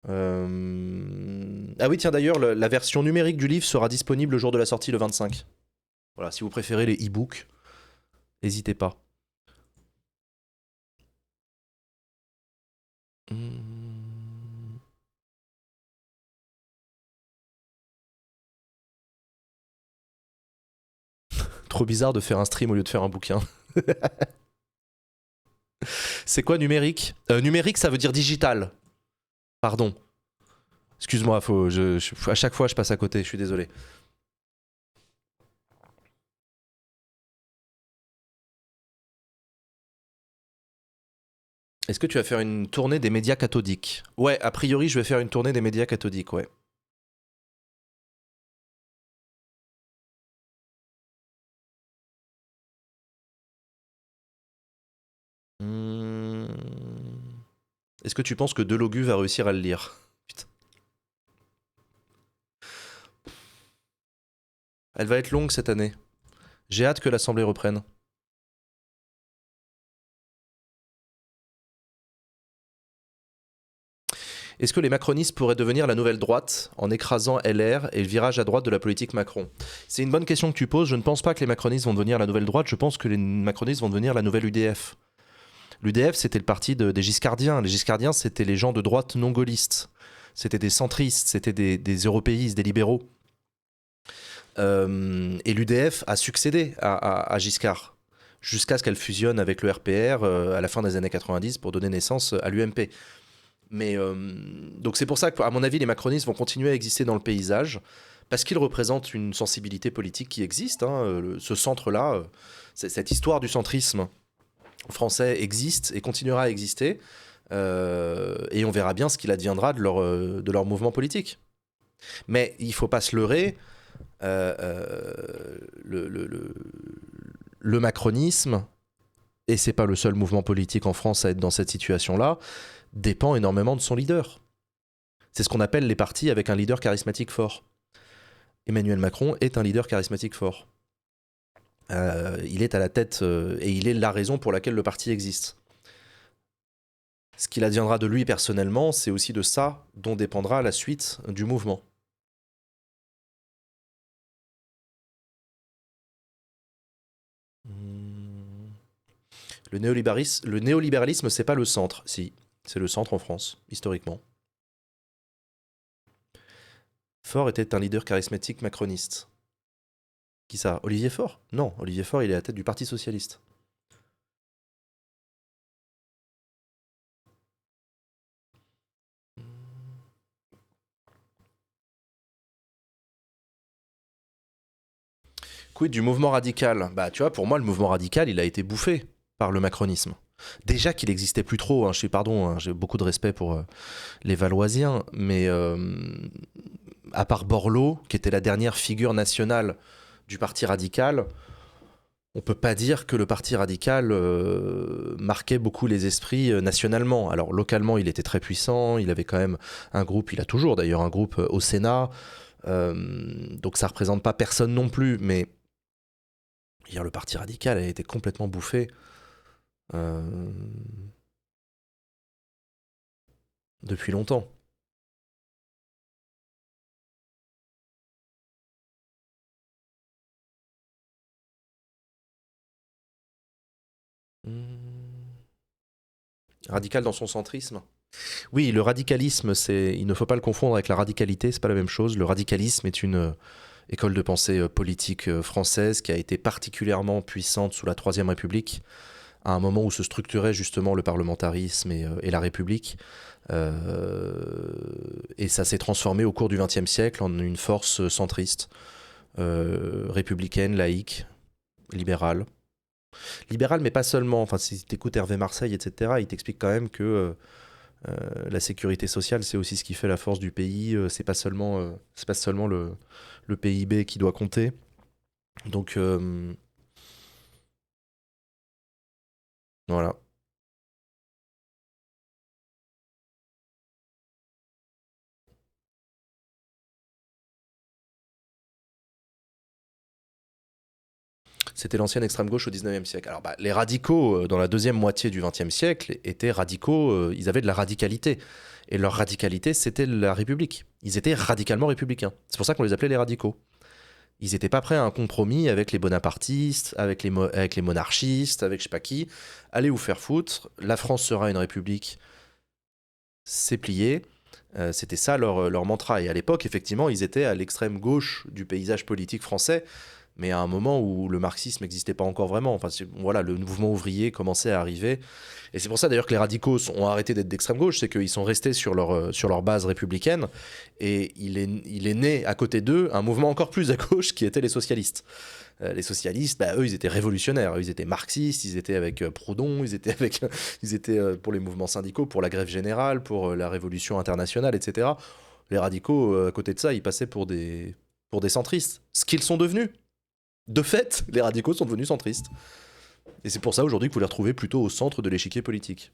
Speaker 1: Ah oui, tiens, d'ailleurs, la version numérique du livre sera disponible le jour de la sortie, le 25. Voilà, si vous préférez les e-books, n'hésitez pas. Trop bizarre de faire un stream au lieu de faire un bouquin. C'est quoi numérique? Numérique, ça veut dire digital. Pardon. Excuse-moi, à chaque fois je passe à côté, je suis désolé. Est-ce que tu vas faire une tournée des médias cathodiques? Ouais, a priori je vais faire une tournée des médias cathodiques, ouais. Hmm. Est-ce que tu penses que Delogu va réussir à le lire? Putain. Elle va être longue cette année. J'ai hâte que l'Assemblée reprenne. Est-ce que les macronistes pourraient devenir la nouvelle droite en écrasant LR et le virage à droite de la politique Macron? C'est une bonne question que tu poses. Je ne pense pas que les macronistes vont devenir la nouvelle droite. Je pense que les macronistes vont devenir la nouvelle UDF. L'UDF, c'était le parti des giscardiens. Les giscardiens, c'était les gens de droite non gaullistes. C'était des centristes, c'était des européistes, des libéraux. Et l'UDF a succédé à Giscard, jusqu'à ce qu'elle fusionne avec le RPR à la fin des années 90 pour donner naissance à l'UMP. Mais donc c'est pour ça qu'à mon avis, les macronistes vont continuer à exister dans le paysage, parce qu'ils représentent une sensibilité politique qui existe. Ce centre-là, cette histoire du centrisme français existe et continuera à exister. Et on verra bien ce qu'il adviendra de leur mouvement politique. Mais il ne faut pas se leurrer. Le macronisme, et c'est pas le seul mouvement politique en France à être dans cette situation-là, dépend énormément de son leader. C'est ce qu'on appelle les partis avec un leader charismatique fort. Emmanuel Macron est un leader charismatique fort. Il est à la tête et il est la raison pour laquelle le parti existe. Ce qu'il adviendra de lui personnellement, c'est aussi de ça dont dépendra la suite du mouvement. Le néolibéralisme, c'est pas le centre. Si, c'est le centre en France, historiquement. Faure était un leader charismatique macroniste. Qui ça? Olivier Faure? Non, Olivier Faure, il est à la tête du Parti Socialiste. Quid du mouvement radical? Bah, tu vois, pour moi, le mouvement radical, il a été bouffé par le macronisme. Déjà qu'il n'existait plus trop, j'ai beaucoup de respect pour les Valoisiens, mais à part Borloo, qui était la dernière figure nationale du Parti radical, on peut pas dire que le Parti radical marquait beaucoup les esprits nationalement. Alors localement, il était très puissant, il avait quand même un groupe, il a toujours d'ailleurs un groupe au Sénat, donc ça représente pas personne non plus, mais hier, le Parti radical a été complètement bouffé euh, depuis longtemps. Hmm. Radical dans son centrisme. Oui, le radicalisme, il ne faut pas le confondre avec la radicalité, c'est pas la même chose. Le radicalisme est une école de pensée politique française qui a été particulièrement puissante sous la Troisième République, à un moment où se structurait justement le parlementarisme et la République. Et ça s'est transformé au cours du XXe siècle en une force centriste, républicaine, laïque, libérale. Libérale, mais pas seulement. Enfin, si tu écoutes Hervé Marseille, etc., il t'explique quand même que la sécurité sociale, c'est aussi ce qui fait la force du pays. C'est pas seulement le PIB qui doit compter. Donc, voilà. C'était l'ancienne extrême gauche au 19e siècle. Alors, bah, les radicaux, dans la deuxième moitié du 20e siècle, étaient radicaux, ils avaient de la radicalité. Et leur radicalité, c'était la République. Ils étaient radicalement républicains. C'est pour ça qu'on les appelait les radicaux. Ils n'étaient pas prêts à un compromis avec les bonapartistes, avec les monarchistes, avec je sais pas qui. Allez vous faire foutre, la France sera une république, c'est plié. C'était ça leur mantra. Et à l'époque, effectivement, ils étaient à l'extrême gauche du paysage politique français, mais à un moment où le marxisme n'existait pas encore vraiment. Enfin, voilà, le mouvement ouvrier commençait à arriver. Et c'est pour ça d'ailleurs que les radicaux ont arrêté d'être d'extrême gauche, c'est qu'ils sont restés sur leur base républicaine. Et il est né à côté d'eux un mouvement encore plus à gauche qui était les socialistes. Les socialistes, bah, eux, ils étaient révolutionnaires. Eux, ils étaient marxistes, ils étaient avec Proudhon, ils étaient pour les mouvements syndicaux, pour la grève générale, pour la révolution internationale, etc. Les radicaux, à côté de ça, ils passaient pour des centristes. Ce qu'ils sont devenus. De fait, les radicaux sont devenus centristes. Et c'est pour ça aujourd'hui que vous les retrouvez plutôt au centre de l'échiquier politique.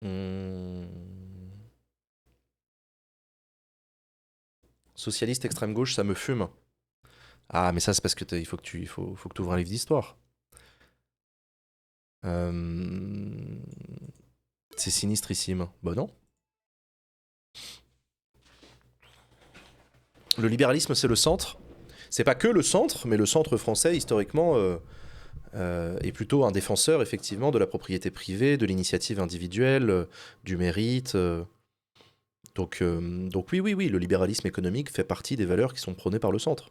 Speaker 1: Hmm. Socialiste extrême gauche, ça me fume. Ah, mais ça, c'est parce que il faut que tu ouvres un livre d'histoire. Euh, C'est sinistrissime. Bah non. Le libéralisme, c'est le centre. C'est pas que le centre, mais le centre français, historiquement, est plutôt un défenseur, effectivement, de la propriété privée, de l'initiative individuelle, du mérite. Donc oui, oui, oui, le libéralisme économique fait partie des valeurs qui sont prônées par le centre.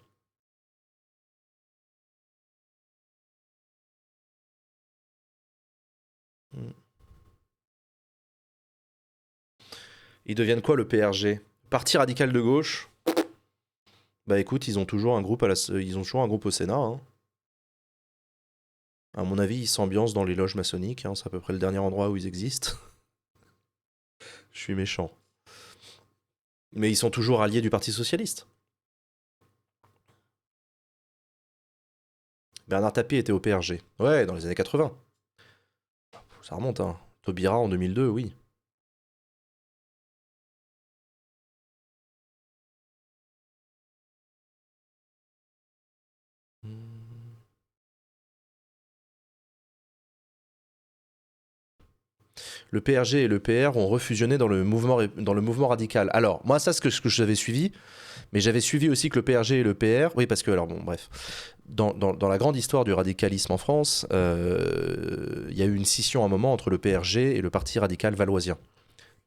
Speaker 1: Mm. Ils deviennent quoi, le PRG? Parti radical de gauche. Bah écoute, ils ont toujours un groupe au Sénat, hein. À mon avis, ils s'ambiancent dans les loges maçonniques, hein. C'est à peu près le dernier endroit où ils existent. Je suis méchant. Mais ils sont toujours alliés du Parti Socialiste. Bernard Tapie était au PRG. Ouais, dans les années 80. Ça remonte, hein. Taubira en 2002, oui. Le PRG et le PR ont refusionné dans le mouvement radical. Alors, moi, ça, c'est ce que j'avais suivi, mais j'avais suivi aussi que le PRG et le PR. Oui, parce que, alors, bon, bref. Dans la grande histoire du radicalisme en France, il y a eu une scission à un moment entre le PRG et le Parti radical valoisien.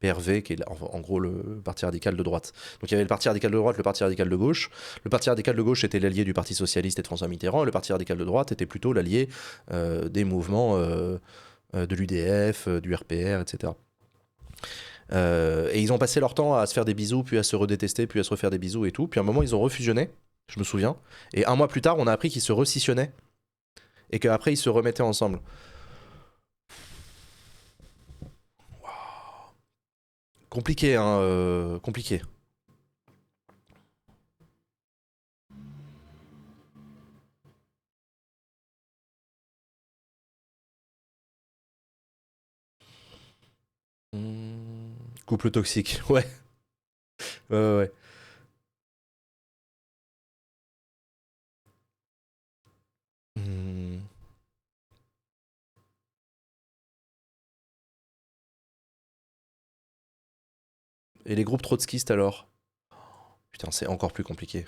Speaker 1: PRV, qui est en gros le parti radical de droite. Donc il y avait le parti radical de droite, le parti radical de gauche. Le parti radical de gauche était l'allié du Parti socialiste et de François Mitterrand, et le parti radical de droite était plutôt l'allié des mouvements de l'UDF, du RPR, etc. Et ils ont passé leur temps à se faire des bisous, puis à se redétester, puis à se refaire des bisous et tout. Puis à un moment, ils ont refusionné, je me souviens. Et un mois plus tard, on a appris qu'ils se rescissionnaient et qu'après, ils se remettaient ensemble. Compliqué, hein, compliqué. Hmm. Couple toxique, ouais. Ouais, ouais, ouais. Hmm. Et les groupes trotskistes alors? Putain, c'est encore plus compliqué.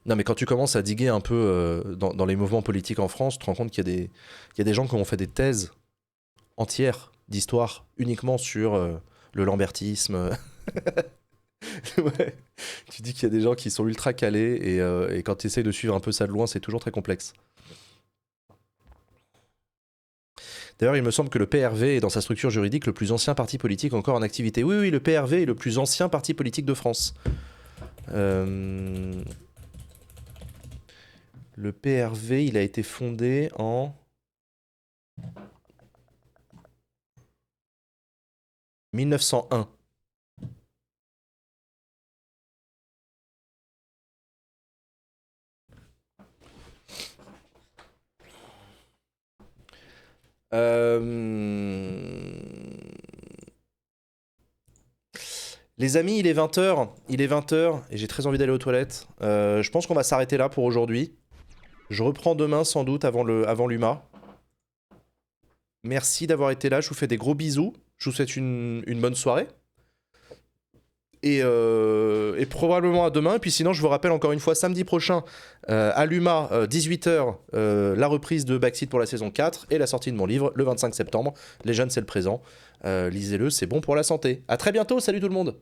Speaker 1: Non, mais quand tu commences à diguer un peu dans les mouvements politiques en France, tu te rends compte qu'il y a des gens qui ont fait des thèses entières d'histoire uniquement sur le lambertisme. Ouais. Tu dis qu'il y a des gens qui sont ultra calés et quand tu essayes de suivre un peu ça de loin, c'est toujours très complexe. D'ailleurs, il me semble que le PRV est dans sa structure juridique le plus ancien parti politique encore en activité. Oui, oui, le PRV est le plus ancien parti politique de France. Euh, Le PRV, il a été fondé en 1901. Les amis, il est 20h. Il est 20h et j'ai très envie d'aller aux toilettes. Je pense qu'on va s'arrêter là pour aujourd'hui. Je reprends demain sans doute avant l'UMA. Merci d'avoir été là. Je vous fais des gros bisous. Je vous souhaite une bonne soirée. Et probablement à demain. Et puis sinon, je vous rappelle encore une fois, samedi prochain, à l'UMA, 18h, la reprise de Backseat pour la saison 4 et la sortie de mon livre le 25 septembre. Les jeunes, c'est le présent. Lisez-le, c'est bon pour la santé. À très bientôt, salut tout le monde.